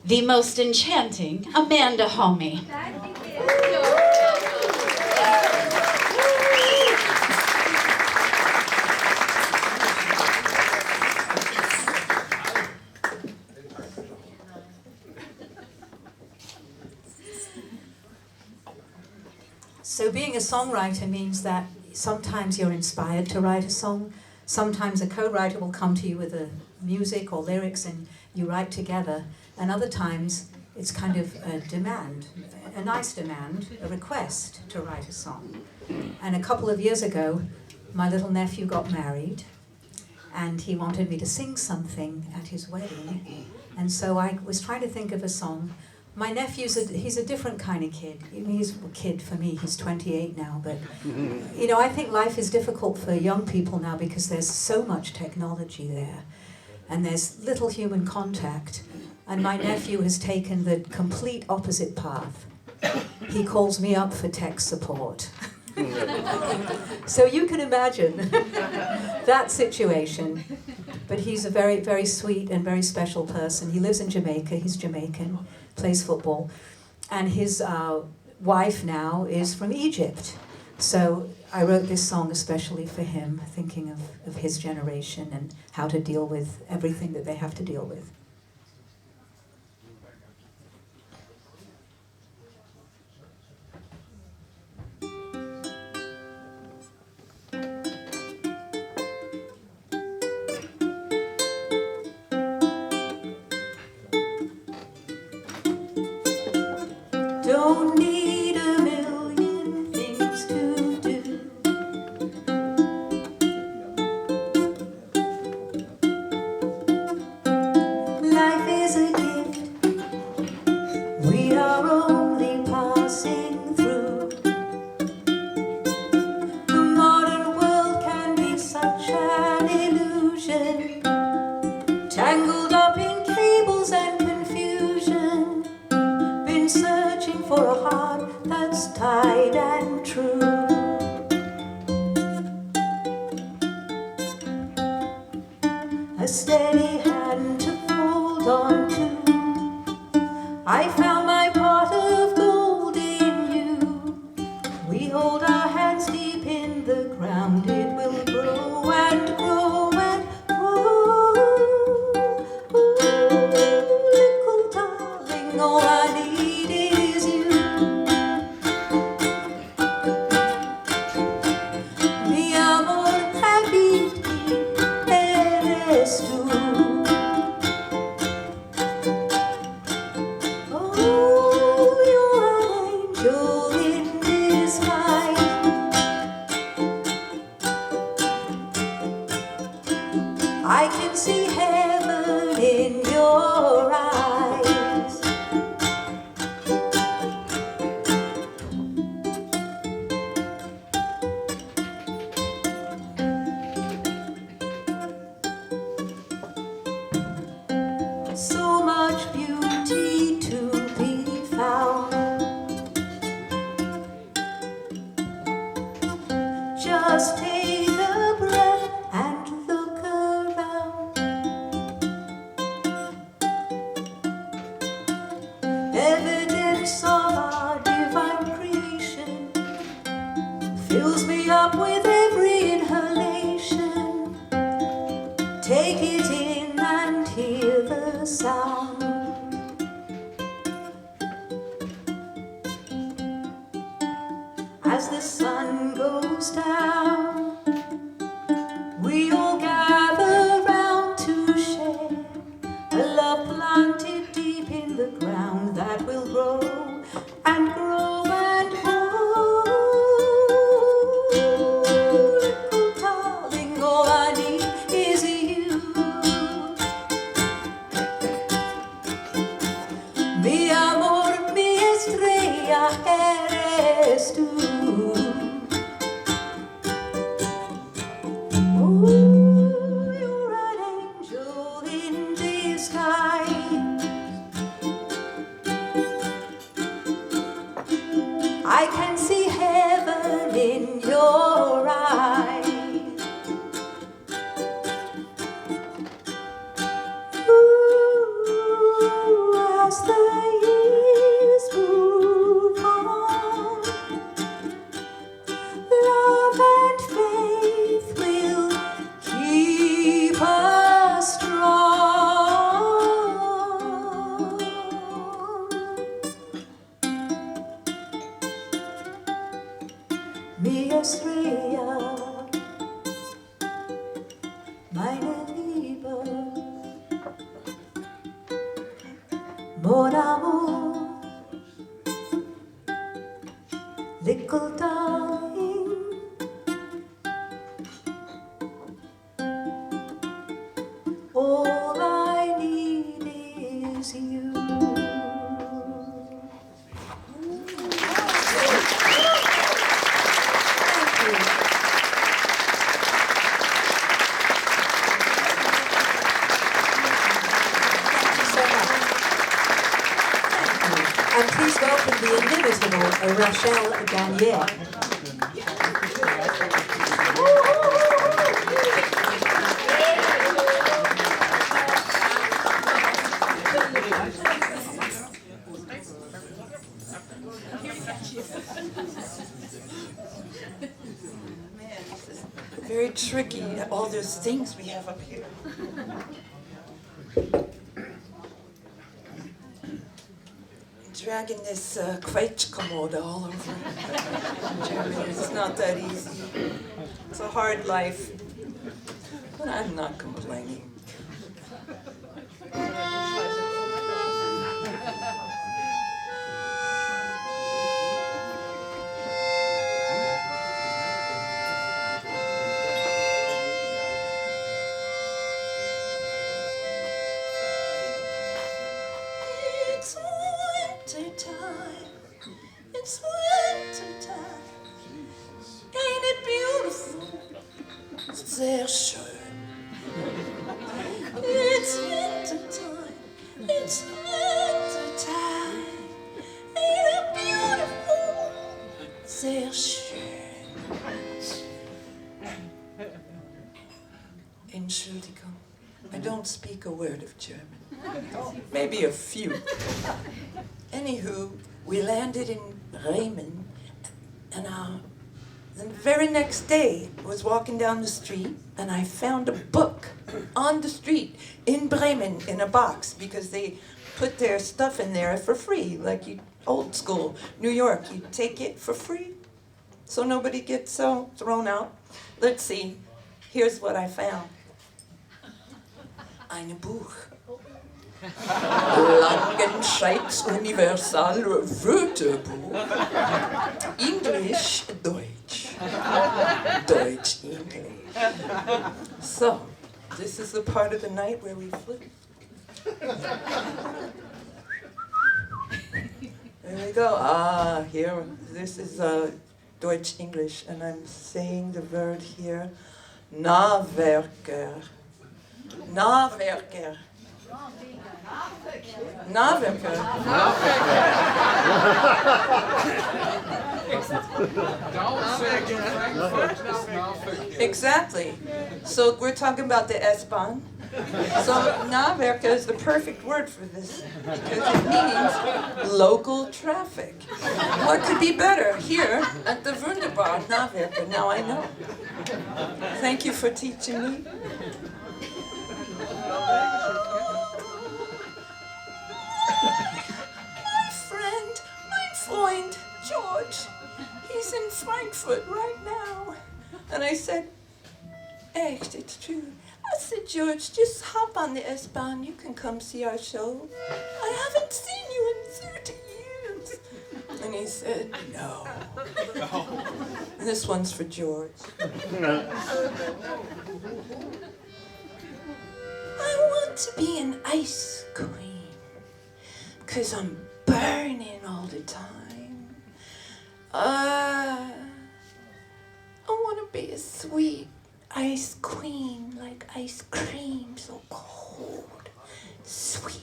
the most enchanting Amanda Homi. So being a songwriter means that sometimes you're inspired to write a song, sometimes a co-writer will come to you with a music or lyrics and you write together, and other times it's kind of a demand, a nice demand, a request to write a song. And a couple of years ago, my little nephew got married and he wanted me to sing something at his wedding, and so I was trying to think of a song. My nephew's he's a different kind of kid. He's a kid for me, he's 28 now, but you know, I think life is difficult for young people now because there's so much technology there and there's little human contact, and my nephew has taken the complete opposite path. He calls me up for tech support. So you can imagine that situation. But he's a very, very sweet and very special person. He lives in Jamaica, he's Jamaican, plays football, and his wife now is from Egypt. So I wrote this song especially for him, thinking of his generation and how to deal with everything that they have to deal with. Don't need a million things to do. Life is a gift. We are only passing through. The modern world can be such an illusion, tangled up in cables and confusion. Been searching for a heart that's tied and true. A steady hand to hold on to. I found my pot of gold in you. We hold our hands deep in the ground. It will grow and grow and grow. Ooh, little darling, all I need is you. smile. I can see heaven in your eyes. So much beauty to be found. Just take a breath and look around. Evidence of our divine creation fills me up with every inhalation. Take it in and hear the sound. As the sun goes down, we all gather round to share a love planted deep in the ground that will grow and grow and grow. Little darling, all I need is you. Mi amor, mi estrella eres tú. Ooh, you're an angel in disguise. I can see heaven in your eyes. Ooh, as the years move on, love and faith will keep us strong. Mi estrella, meine Liebe, mon amour, little darling. All I need is you. And please welcome the inimitable Rachelle Garniez. Very tricky, all those things we have up here. Dragging this Quetschkommode all over Germany. It's not that easy. It's a hard life, but I'm not complaining. It's winter time. It's winter time. Ain't it beautiful? Sehr schön. It's winter time. It's winter time. Ain't it beautiful? Sehr schön. Entschuldigung, I don't speak a word of German. Maybe a few. Anywho, we landed in Bremen, and the very next day I was walking down the street, and I found a book on the street in Bremen in a box, because they put their stuff in there for free, like old school New York. You take it for free, so nobody gets so thrown out. Let's see. Here's what I found. Ein Buch. Langenscheids Universal Wörterbuch. English So, this is the part of the night where we flip. There we go. Here, this is Deutsch English, and I'm saying the word here, Nawerker. Nawerker. Nawerker. Exactly. So we're talking about the S-Bahn. So Nawerker is the perfect word for this because it means local traffic. What could be better here at the Wunderbar Nawerker? Now I know. Thank you for teaching me. My friend, George, he's in Frankfurt right now. And I said, echt, it's true. I said, George, just hop on the S-Bahn. You can come see our show. I haven't seen you in 30 years. And he said, no. And this one's for George. I want to be an ice cream, 'cause I'm burning all the time. I want to be a sweet ice queen, like ice cream, so cold, sweet.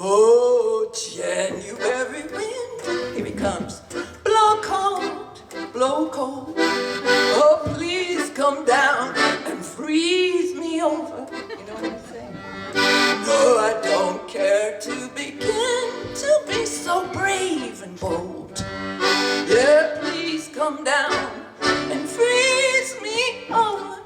Oh, January wind, here he comes. Blow cold, oh please come down and freeze me over. You know what I'm saying? No, I don't care to begin to be so brave and bold. Yeah, please come down and freeze me over.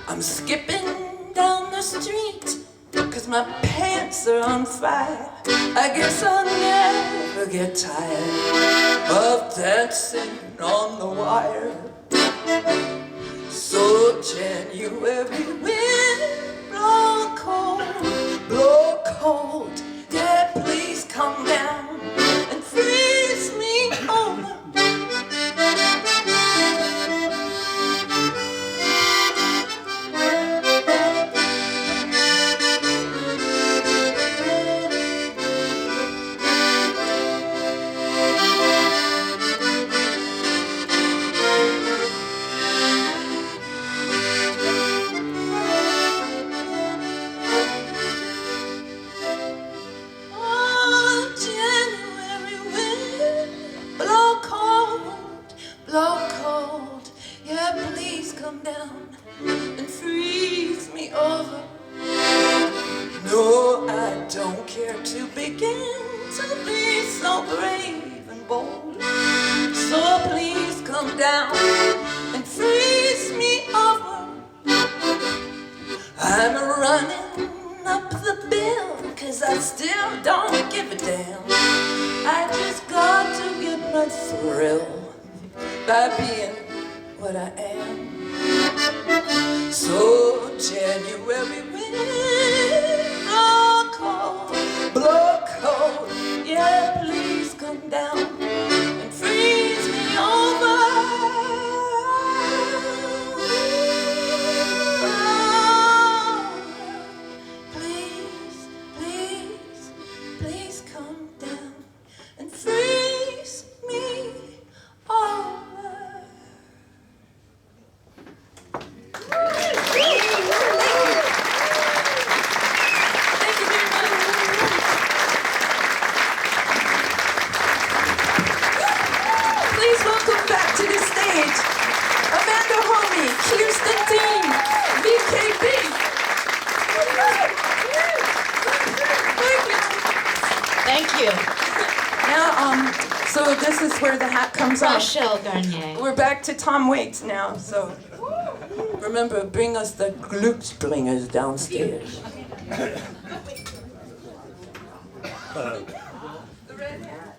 I'm skipping down the street 'cause my pants are on fire. I guess I'll never get tired of dancing on the wire. So January wind, blow cold, yeah, please come down and freeze me over. By being what I am. So January wind, blow cold, yeah, please come down and freeze me over. Please come down and freeze me over. Please welcome back to the stage Amanda Homi, Kirsten, Thien, VKB. Thank you. Now, so this is where the hat comes off. Rachelle Garniez. We're back to Tom Waits now, so remember, bring us the Glücksbringers downstairs. The red hat.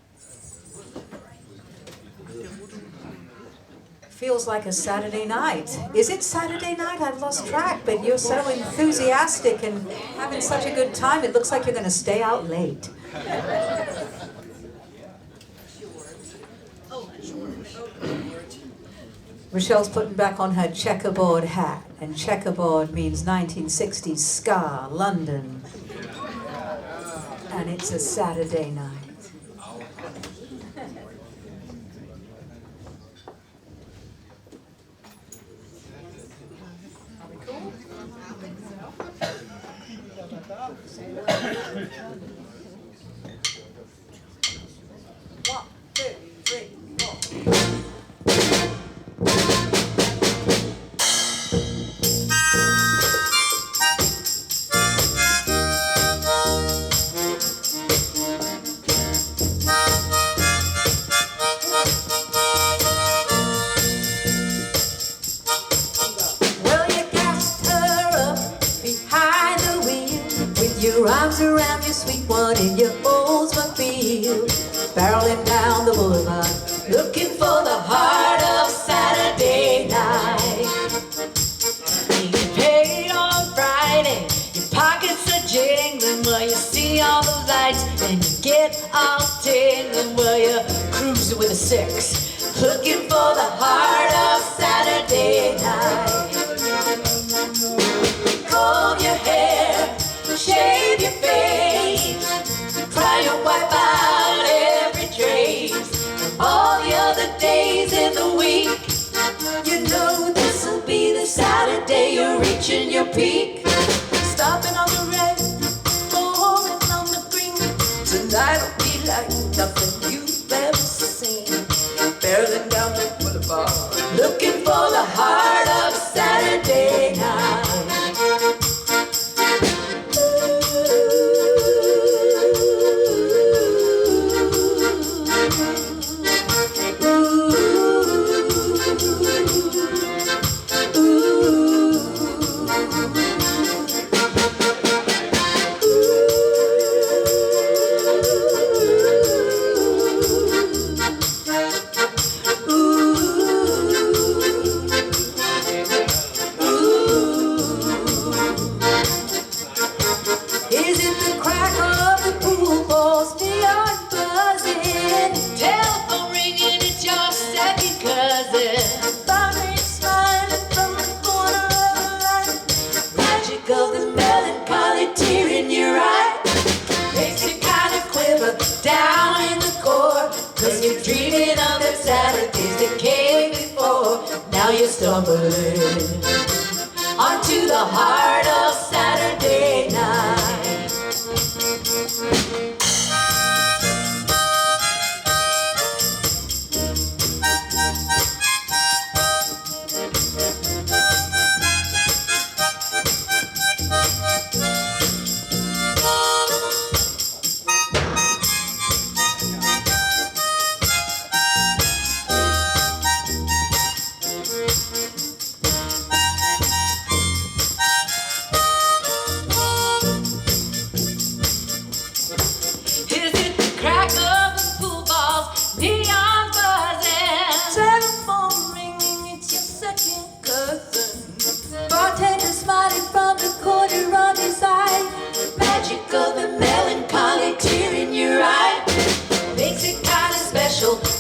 feels like a Saturday night. Is it Saturday night? I've lost track, but you're so enthusiastic and having such a good time. It looks like you're going to stay out late. Rachelle's putting back on her checkerboard hat, and checkerboard means 1960s ska, London. And it's a Saturday night. One, two, three, four. Arms around your sweet one in your Oldsmobile, barreling down the boulevard, looking for the heart of Saturday night. You get paid on Friday, your pockets are jingling, well you see all the lights, and you get all tingling, well you're cruising with a 6, looking for the heart of Saturday night. Comb your hair, shave your face, try to wipe out every trace of all the other days in the week. You know this'll be the Saturday you're reaching your peak. Stopping on the red, going on the green. Tonight'll be like nothing you've ever seen. Barreling down the boulevard, looking for the heart of Saturday night. Stumbling onto the heart of Saturday night.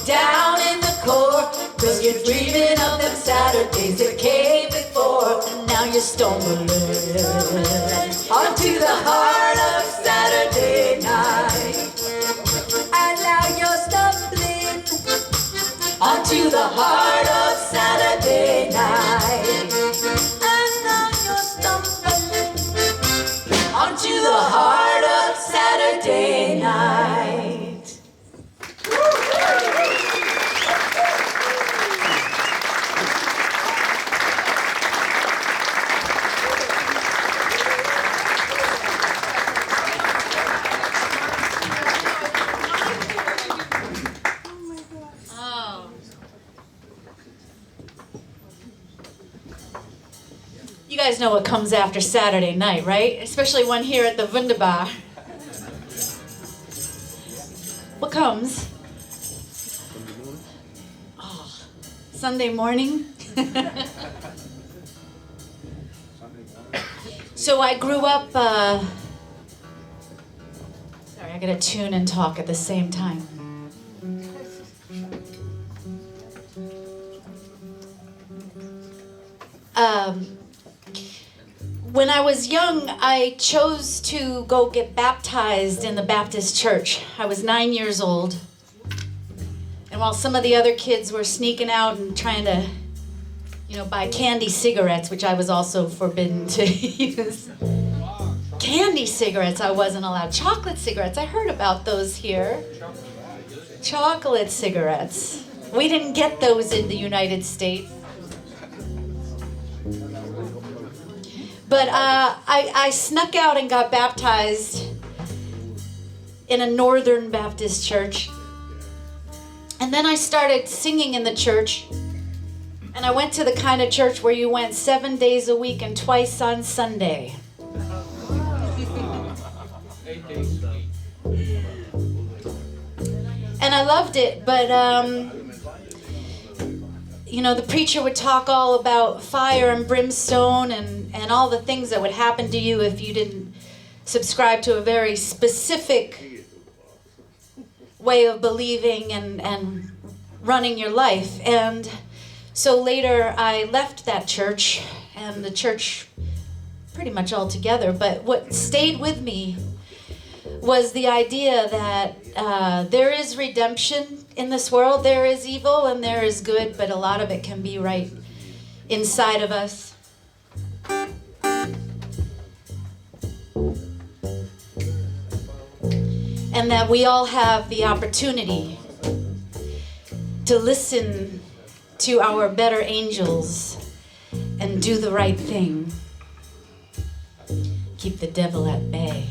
Down in the core, 'cause you're dreaming of them Saturdays that came before, and now you're stumbling onto the heart of Saturday night. And now you're stumbling onto the heart of Saturday night. And now you're stumbling onto the heart of Saturday night. You guys know what comes after Saturday night, right? Especially one here at the Wunderbar. What comes? Oh, Sunday morning. So I grew up, sorry, I gotta tune and talk at the same time. When I was young, I chose to go get baptized in the Baptist church. I was 9 years old. And while some of the other kids were sneaking out and trying to, buy candy cigarettes, which I was also forbidden to use. Candy cigarettes I wasn't allowed. Chocolate cigarettes, I heard about those here. Chocolate cigarettes. We didn't get those in the United States. But I snuck out and got baptized in a Northern Baptist church. And then I started singing in the church. And I went to the kind of church where you went 7 days a week and twice on Sunday. And I loved it, but the preacher would talk all about fire and brimstone and all the things that would happen to you if you didn't subscribe to a very specific way of believing and running your life. And so later I left that church and the church pretty much altogether, but what stayed with me was the idea that there is redemption in this world. There is evil and there is good, but a lot of it can be right inside of us. And that we all have the opportunity to listen to our better angels and do the right thing. Keep the devil at bay.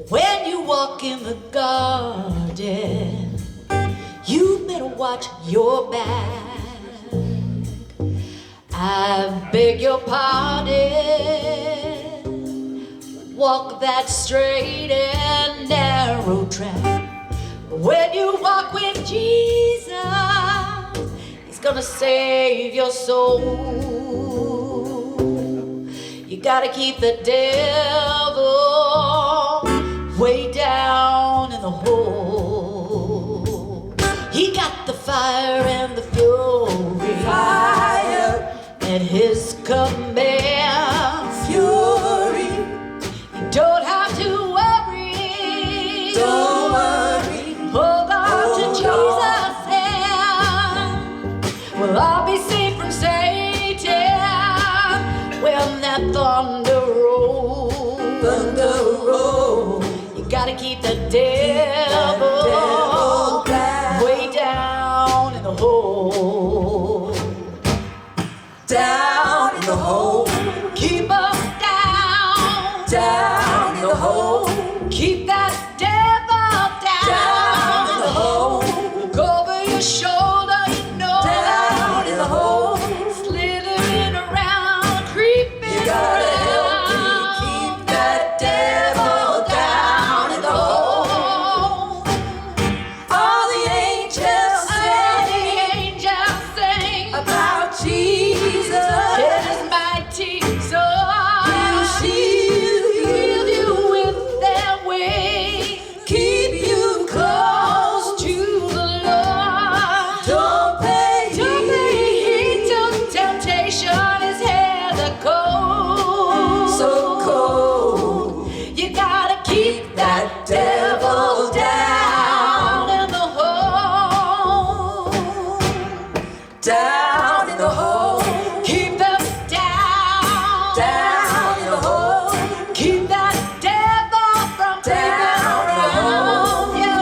When you walk in the garden, you better watch your back. I beg your pardon. Walk that straight and narrow track. When you walk with Jesus, He's gonna save your soul. You gotta keep the devil way down in the hole. He got the fire and the fury. Fire at His command. Fury. You don't have to worry. Don't worry. Hold on to Jesus' hand. Well, I'll be safe from Satan when that thunder rolls. Thunder rolls. You gotta keep the devil way down in the hole. Down in the hole. Keep him down. Down in the hole. Keep that devil down in the hole. Look over your shoulder, down in the hole. Slithering around, creeping. You gotta help me keep that devil down in the hole. All the angels sing about Jesus. His mighty soul. He'll shield you with their wings. Keep you close to the Lord. Don't pay heed to temptation. His hands are cold. So cold. You gotta keep that devil down in the hole. Down in the hole. Keep them down. Down in the hole. Keep that devil from down around you.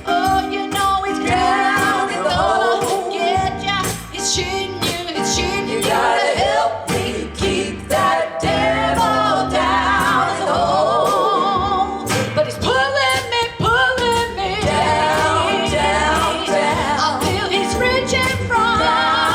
Oh, you know he's down in the hole. Get ya. He's shooting you. He's shooting you. You gotta help me keep that devil down in the hole. But he's pulling me down, down, down. I feel he's reaching from down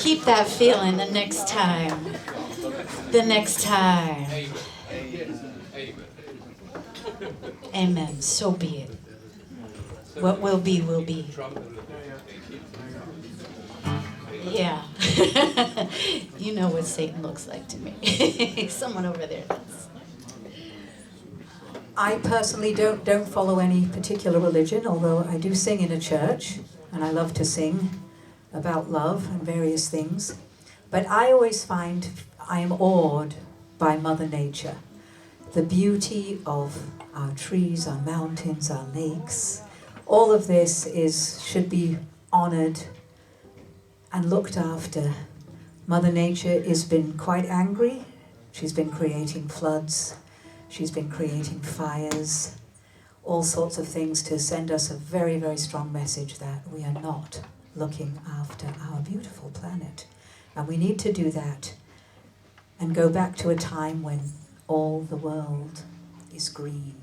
keep that feeling the next time. The next time. Amen. So be it. What will be, will be. Yeah. You know what Satan looks like to me. Someone over there does. I personally don't follow any particular religion, although I do sing in a church, and I love to sing about love and various things. But I always find I am awed by Mother Nature. The beauty of our trees, our mountains, our lakes. All of this should be honored and looked after. Mother Nature has been quite angry. She's been creating floods. She's been creating fires, all sorts of things to send us a very, very strong message that we are not looking after our beautiful planet. And we need to do that and go back to a time when all the world is green.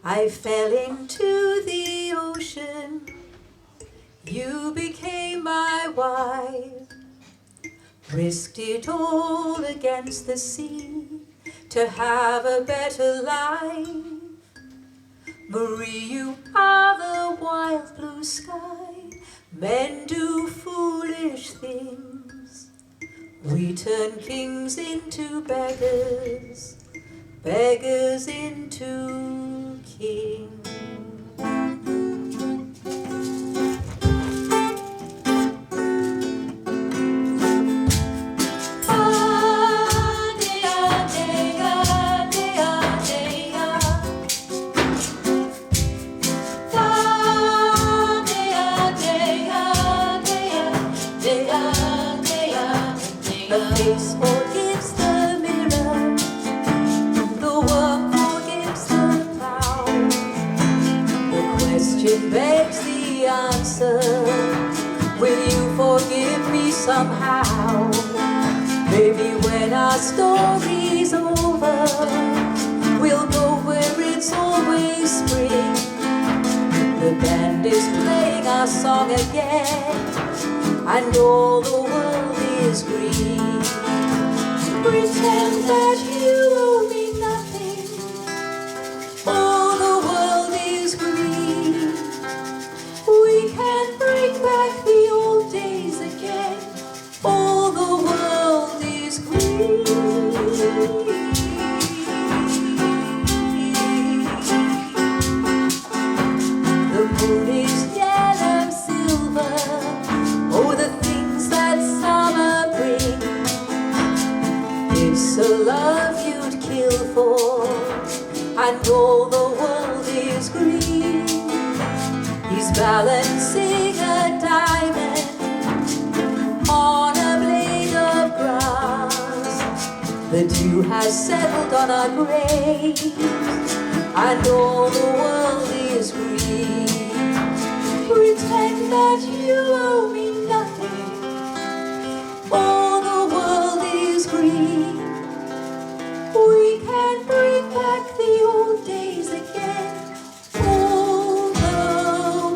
I fell into the ocean, you became my wife, risked it all against the sea to have a better life. Marie, you are the wild blue sky, men do foolish things, we turn kings into beggars, beggars into kings. The face forgives the mirror, the work forgives the plow. The question begs the answer, will you forgive me somehow? Maybe when our story's over, we'll go where it's always spring. The band is playing our song again, and all the world is green. Pretend that you owe me nothing, all the world is green. We can bring back the old days again, all the world is green. The moon is yellow silver, oh the things that summer brings. It's a love you'd kill for, and all the world is green. He's balancing a diamond on a blade of grass. The dew has settled on our graves, and all the world is green. Pretend that you owe me nothing, all the world is green. We can bring back the old days again, all the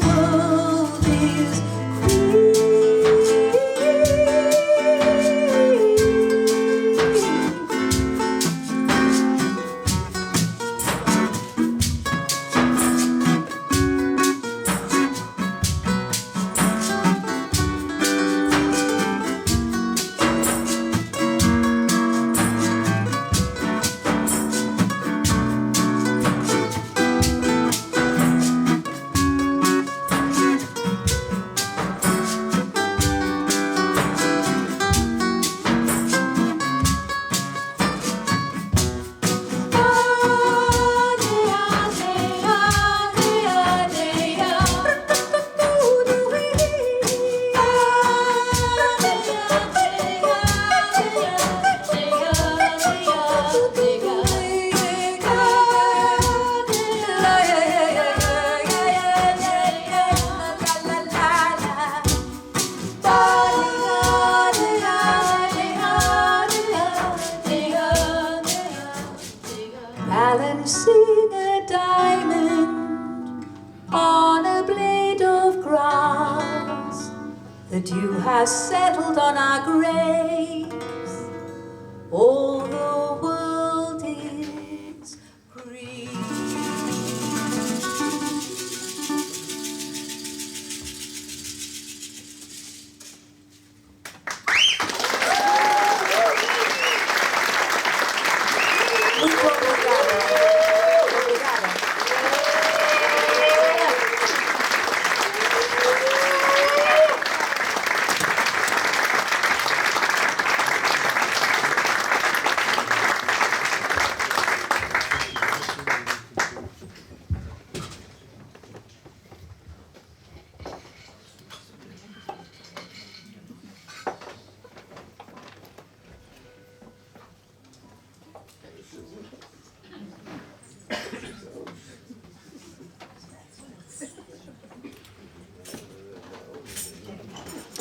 world is green. balancing a diamond on a blade of grass. The dew has settled on our graves. All the world is green.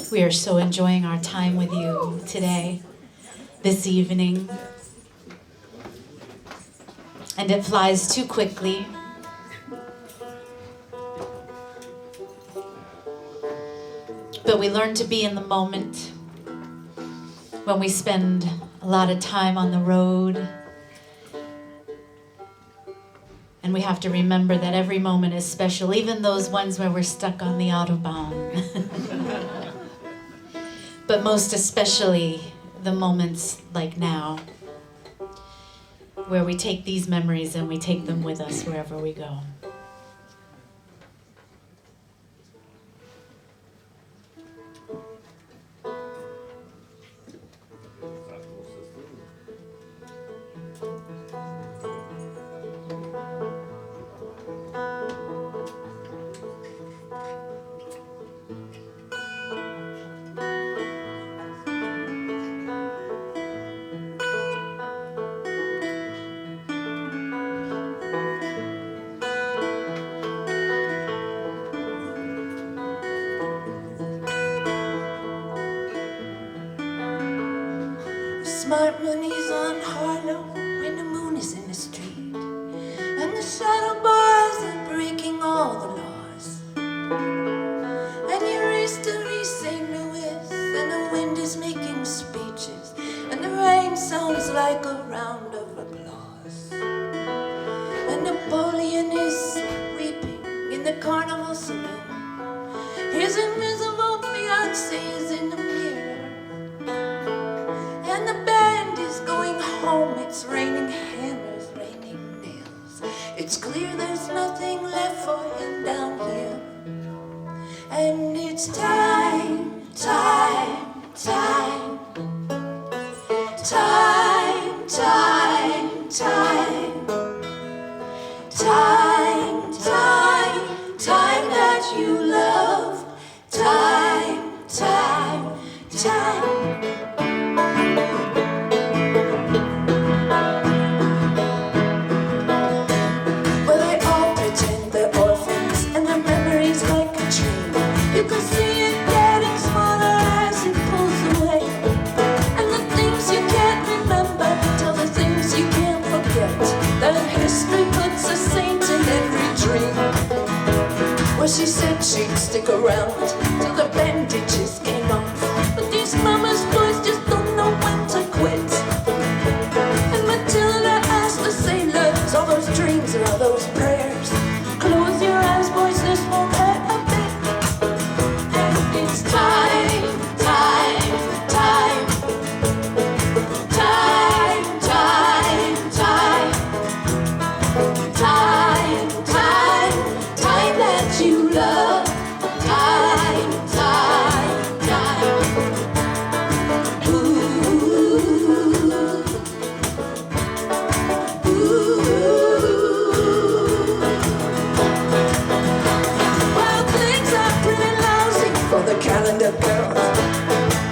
We are so enjoying our time with you today, this evening. And it flies too quickly. But we learn to be in the moment when we spend a lot of time on the road. And we have to remember that every moment is special, even those ones where we're stuck on the Autobahn. But most especially the moments like now, where we take these memories and we take them with us wherever we go. Smart money's on Harlow when the moon is in the street, and the shadow boys are breaking all the laws. And you race to East St. Louis, and the wind is making speeches, and the rain sounds like a round of applause. And Napoleon is weeping in the carnival saloon. His invisible fiancée is in the mirror. And the band is going home. It's raining hammers, raining nails. It's clear there's nothing left for him down here. And it's time, time, time. Time, time, time. Time, time, time that you love. Time, time, time. You can see it getting smaller as it pulls away. And the things you can't remember tell the things you can't forget. That history puts a saint in every dream. Well, she said she'd stick around till the bandages came off. But these mama's boys just don't know when to quit. And Matilda asked the sailors, all those dreams or all those prayers, close your eyes, boys, this won't hurt a bit. It's time, time, time. Time, time, time. Time, time, time that you love. Time, time, time. Ooh, ooh. Well, things are pretty lousy for the calendar girls.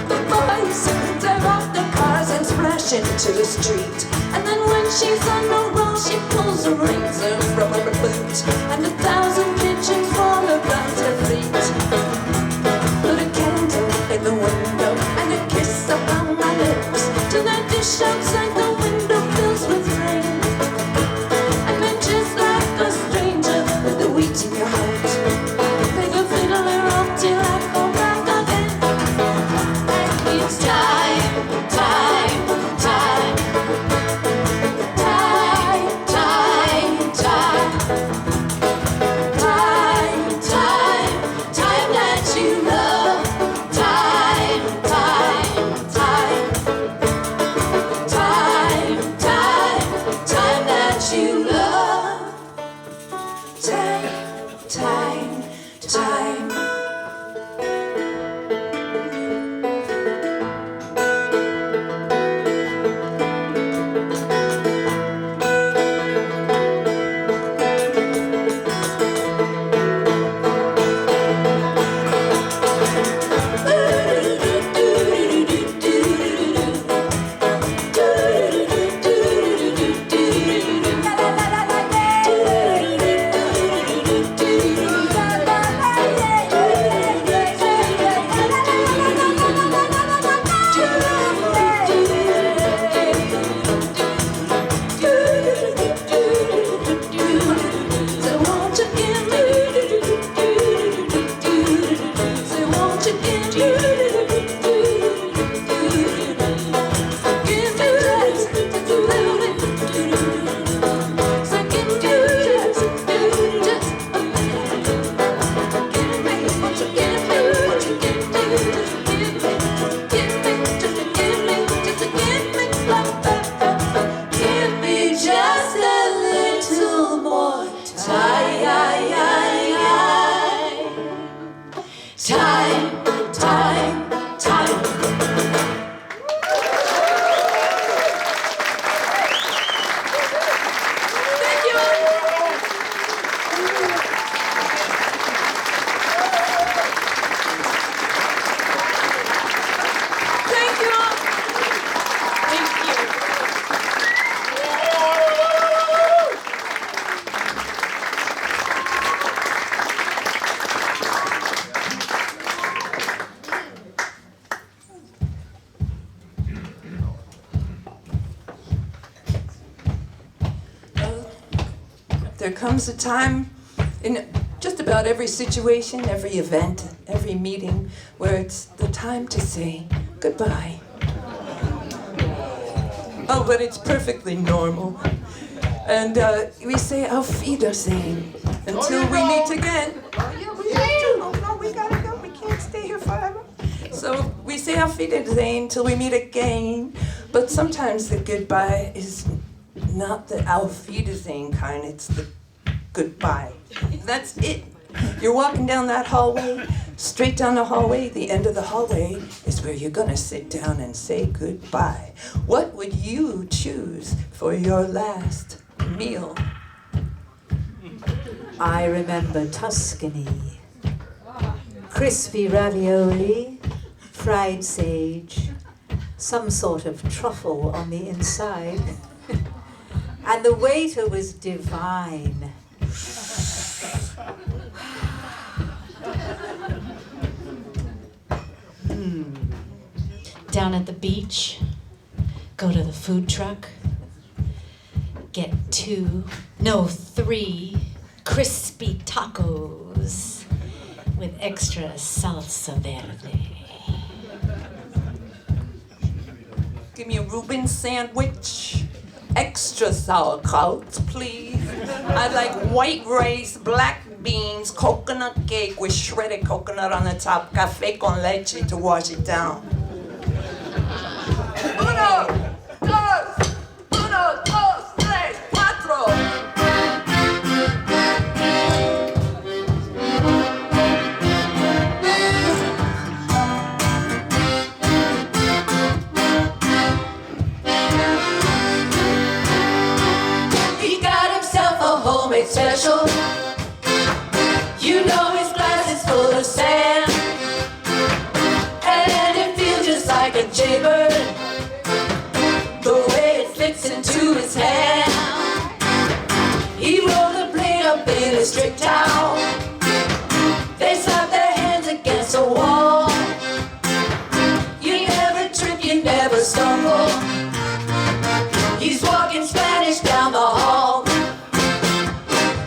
The boys drive off their cars and splash into the street. And then when she's on the roll, she pulls a razor from her boot, and 1,000 pigeons fall around her feet. Put a candle in the window and a kiss upon my lips, till that dish outside the window fills with rain. there comes a time in just about every situation, every event, every meeting, where it's the time to say goodbye. Oh, but it's perfectly normal. And we say Auf Wiedersehen until we meet again. Oh, yeah, we have to. Oh, no, we gotta go. We can't stay here forever. So we say Auf Wiedersehen till we meet again. But sometimes the goodbye is not the Auf Wiedersehen kind, it's the goodbye. That's it. You're walking down that hallway, straight down the hallway. The end of the hallway is where you're gonna sit down and say goodbye. What would you choose for your last meal? I remember Tuscany. Crispy ravioli, fried sage, some sort of truffle on the inside. And the waiter was divine. Down at the beach, go to the food truck, get 3 crispy tacos with extra salsa verde. Give me a Reuben sandwich, extra sauerkraut, please. I'd like white rice, black beans, coconut cake with shredded coconut on the top, café con leche to wash it down. Uno, dos, tres, cuatro. He got himself a homemade special. You know his glass is full of sand, and it feels just like a jaybird, the way it fits into his hand. He rolled a blade up in a strict town. They slapped their hands against a wall. You never trip, you never stumble. He's walking Spanish down the hall.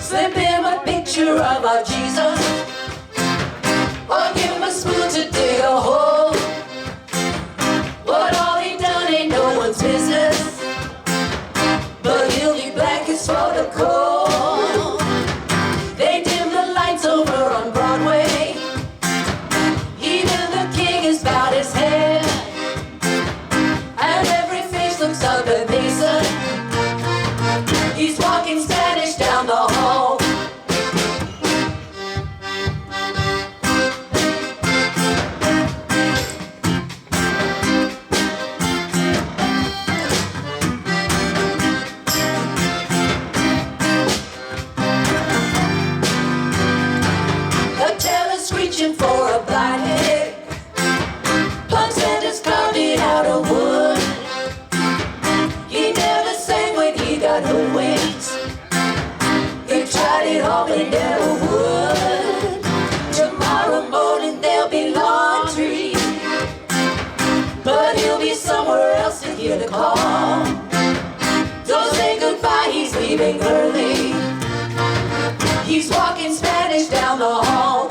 Slip him a picture of our Jesus, or give him a spoon to dig a hole. What all he done ain't no one's business, but he'll need blankets for the cold. They dim the lights over on Broadway. Even the king has bowed his head, and every face looks up at Mason. He's walking Spanish down the hall. The teller's screeching for a blind hit. Punch center's carving out of wood. He never sang when he got hoodwinked. He tried it all but it never would. Tomorrow morning there'll be laundry, but he'll be somewhere else to hear the call. Don't say goodbye, he's leaving early. He's walking Spanish down the hall.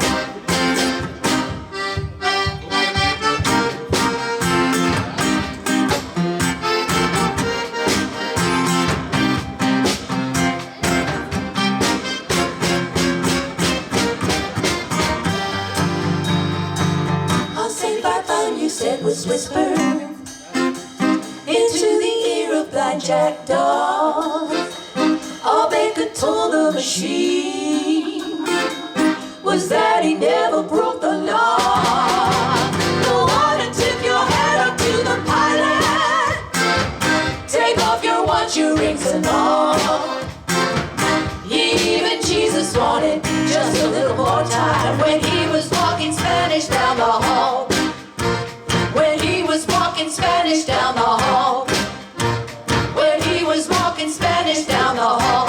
I'll say bye-bye, you said was whispered into the ear of blind Jack Dog. All Baker told the machine was that he never broke the law. Go on and tip your hat up to the pilot. Take off your watch, your rings and all. Even Jesus wanted just a little more time when he was walking Spanish down the hall. When he was walking Spanish down the hall. When he was walking Spanish down the hall.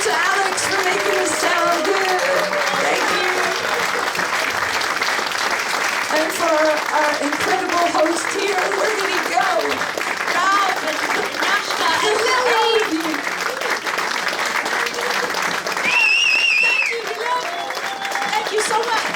to Alex for making us sound good. Thank you. And for our incredible host here, where did he go? Ralf and Nashka and Lily. Thank you, we love you. Thank you so much.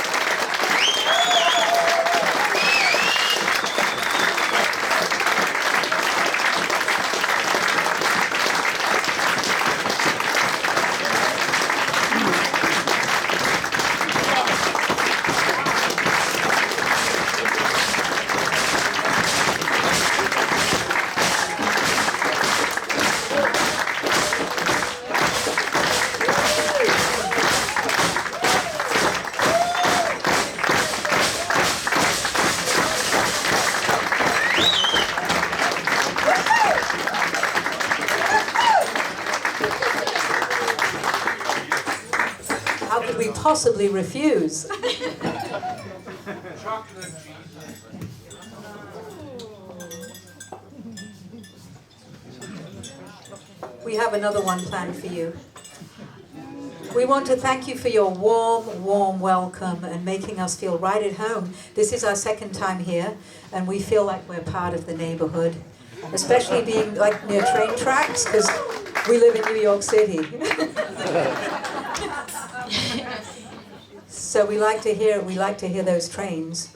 Possibly refuse. We have another one planned for you. We want to thank you for your warm, warm welcome and making us feel right at home. This is our second time here, and we feel like we're part of the neighborhood, especially being like near train tracks, because we live in New York City. So we like to hear those trains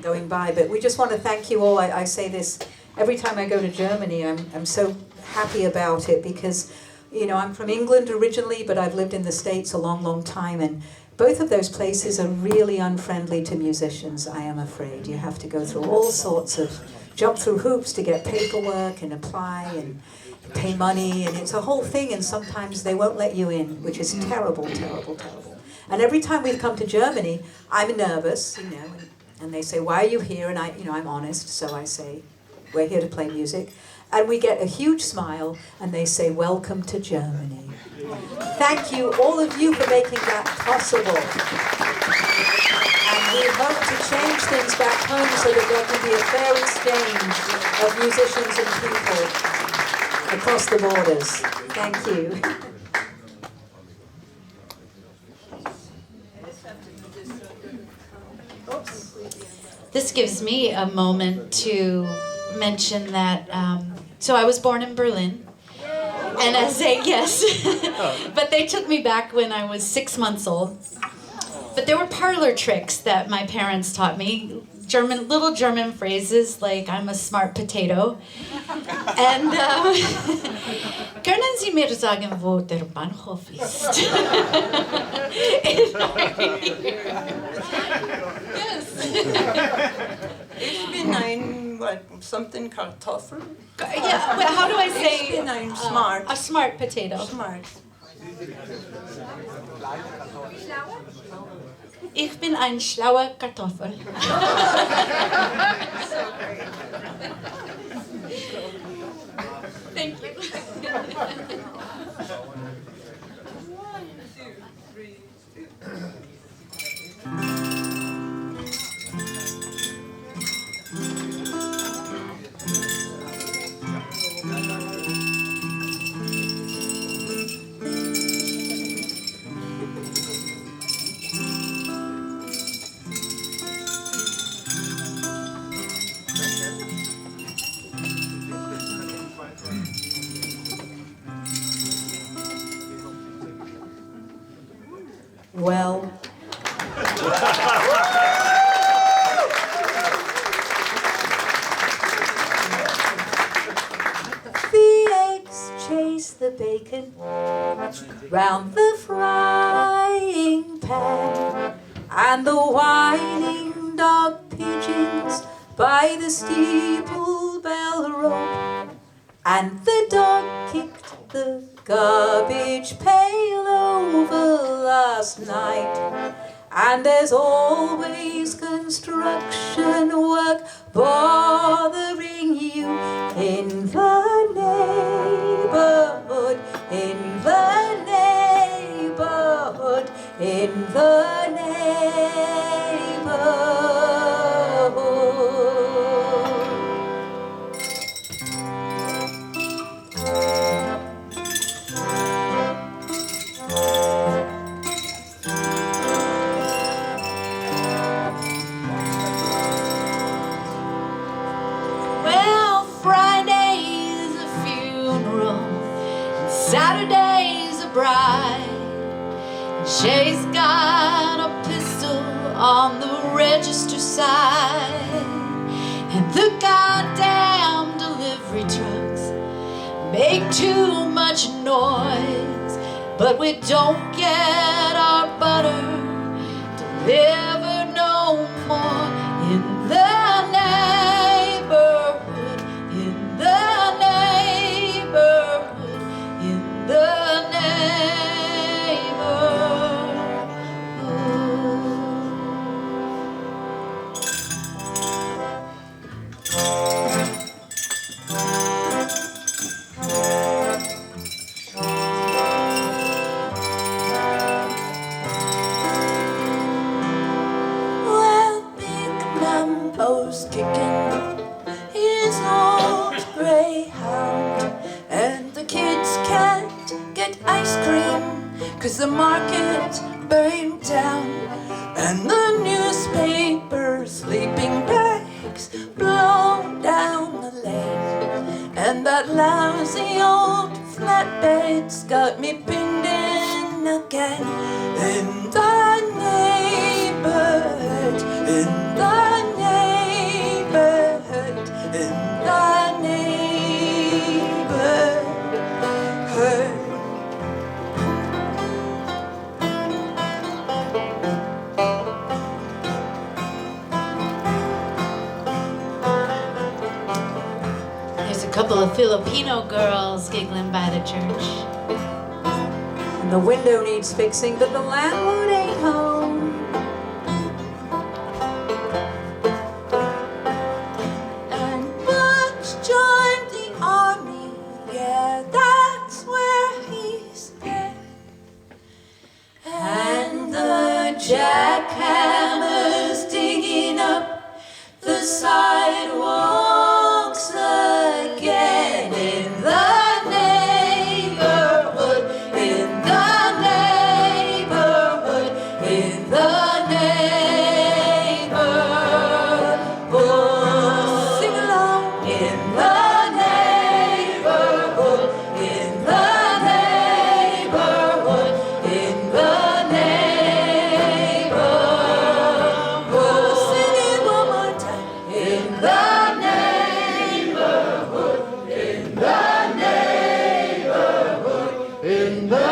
going by. But we just want to thank you all. I say this every time I go to Germany. I'm so happy about it because, you know, I'm from England originally, but I've lived in the States a long, long time, and both of those places are really unfriendly to musicians. I am afraid you have to go through all sorts of jump through hoops to get paperwork and apply and pay money, and it's a whole thing. And sometimes they won't let you in, which is terrible, terrible, terrible. And every time we've come to Germany, I'm nervous, you know, and they say, "Why are you here?" And I'm honest, so I say, "We're here to play music." And we get a huge smile, and they say, "Welcome to Germany." Thank you, all of you, for making that possible. And we hope to change things back home so that there can be a fair exchange of musicians and people across the borders. Thank you. This gives me a moment to mention that, so I was born in Berlin, and as a, yes, but they took me back when I was 6 months old. But there were parlor tricks that my parents taught me, little German phrases like "I'm a smart potato," and "Können Sie mir sagen, wo der Bahnhof ist?" Yes. Ich bin ein, something Kartoffel. Yeah, well, how do I say? Ich bin ein smart. A smart potato. Smart. Ich bin ein schlauer Kartoffel. Thank you. 1, 2, 3, 2. Well, the eggs chase the bacon round the frying pan, and the whining dog pigeons by the steeple bell rope, and the dog kicked the garbage pail over last night. And there's always construction work bothering you in the neighborhood, in the neighborhood, in the neighborhood. Saturday's a bride. She's got a pistol on the register side. And the goddamn delivery trucks make too much noise, but we don't get our butter delivered no more in the neighborhood, in the neighborhood, in the kicking his old greyhound, and the kids can't get ice cream 'cause the market burned down, and the newspaper sleeping bags blow down the lane, and that lousy old flatbed's got me pinned in again. In the neighborhood, in the neighborhood, in the neighborhood. There's a couple of Filipino girls giggling by the church. And the window needs fixing, but the landlord ain't home. And Butch joined the army, yeah, that's where he's at. And the jackhammer's digging up the sidewalks again in the neighborhood, in the neighborhood, in the neighborhood. Sing along. In the neighborhood, in the neighborhood, in the neighborhood. Sing it one more time. In the neighborhood, in the neighborhood, in the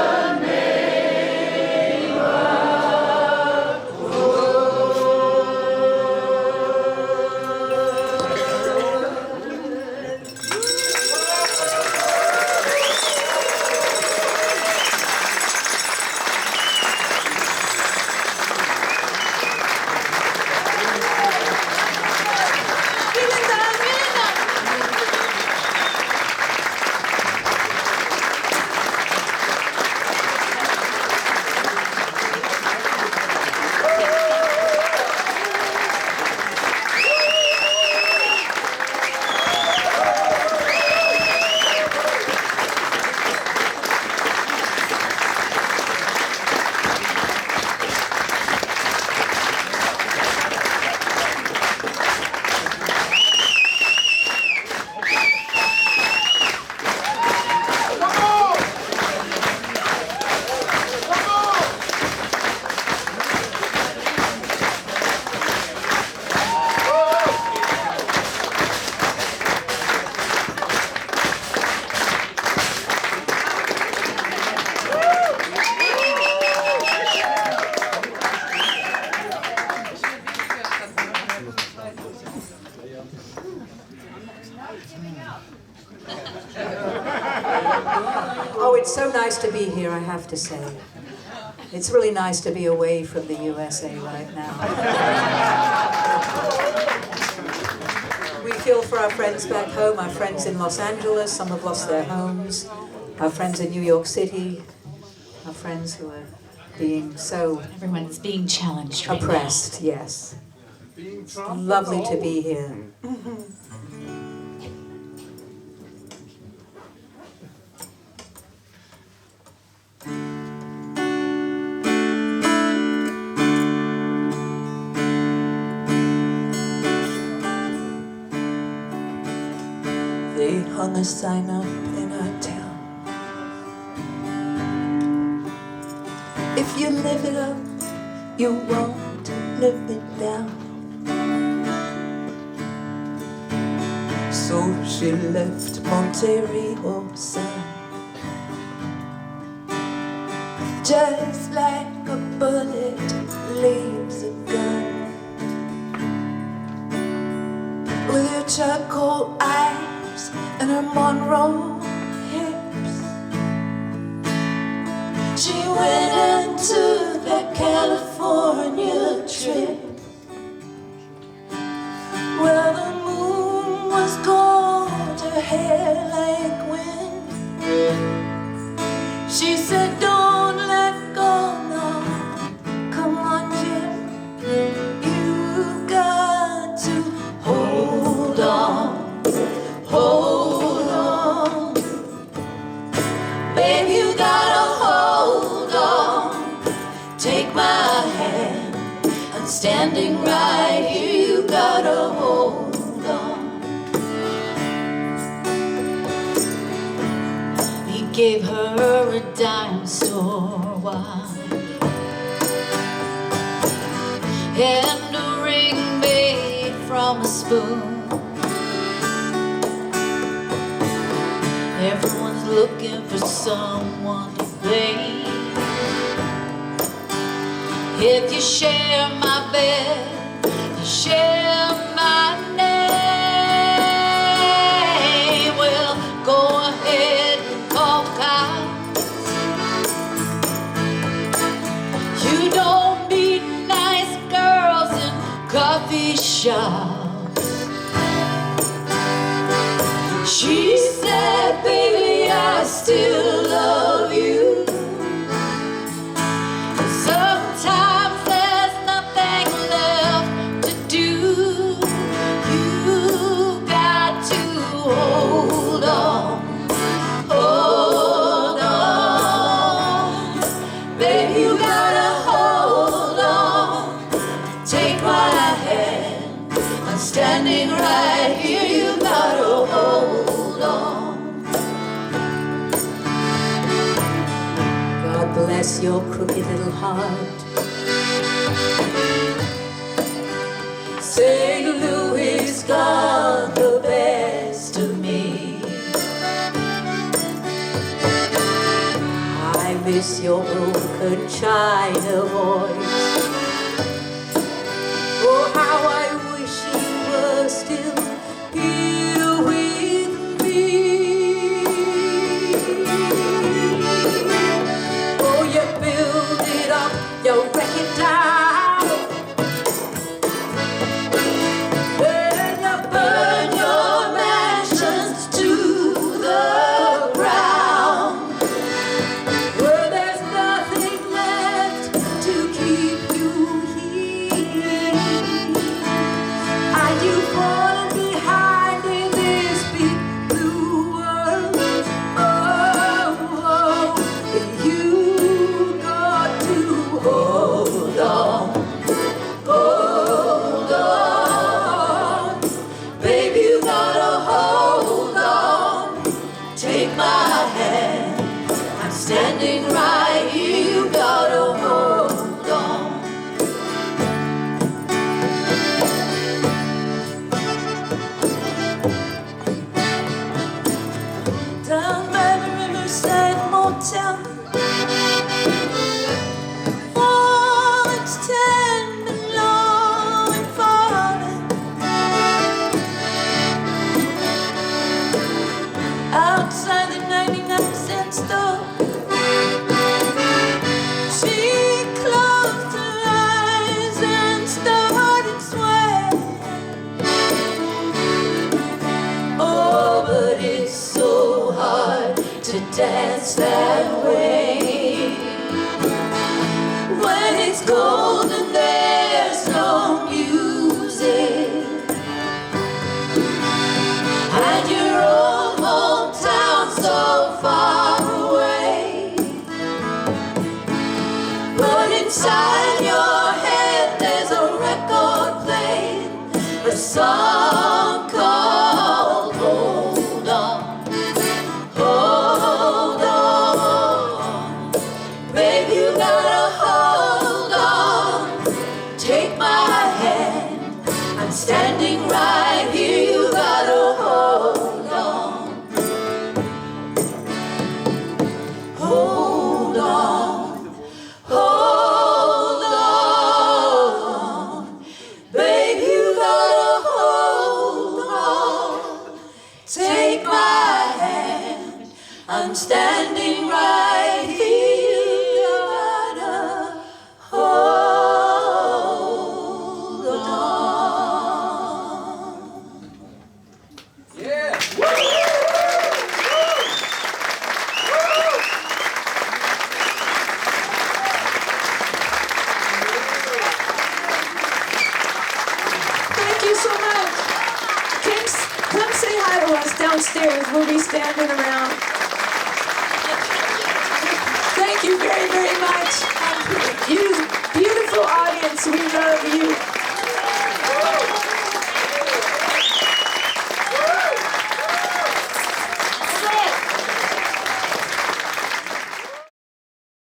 Oh, it's so nice to be here, I have to say. It's really nice to be away from the USA right now. We feel for our friends back home, our friends in Los Angeles, some have lost their homes, our friends in New York City, our friends who are being so Everyone's being challenged right oppressed, yes. It's lovely to be here. They hung a sign up in our town. If you live it up, you won't live it down. So she left Monterey Sam, just like a bullet leaves a gun. With her charcoal eyes and her Monroe hips, she went into that California trip. Well, the moon was gold, her hair like wind. She said, don't let go, no. Come on, Jim. You got to hold on, hold on. Babe, you gotta hold on. Take my hand, I'm standing right here. You gotta hold on. He gave her a dime store wine and a ring made from a spoon. Everyone's looking for someone to blame. If you share my bed, you share my name. Well, go ahead and call cops. You don't meet nice girls in coffee shops. She said, baby, I still love you. Sometimes there's nothing left to do. You got to hold on, hold on. Baby, you gotta hold on. Take my hand, I'm standing right here. You gotta hold on. God bless your crooked little heart. St. Louis got the best of me. I miss your broken China voice. Oh, how I wish you were still here with me. Oh, you build it up, you wreck it down, then you burn your mansions to the ground. Well, there's nothing left to keep you here, and you've fallen behind in this big blue world. Oh, you got to hold on, hold on. Baby, you gotta hold on. Take my hand, I'm standing right here. You gotta hold on. Down by the Riverside Motel. Oh, it's ten and long and falling. Outside the 99-cent store, she closed her eyes and started sweating. Oh, but it's so hard to dance that way when it's cold and there's no music, and your old hometown so far away. But inside your head there's a record playing a song called Hold On, Hold On. Baby, you gotta I'm standing right here. You gotta hold on. Yeah. Thank you so much. Come say hi to us downstairs. We'll be standing around.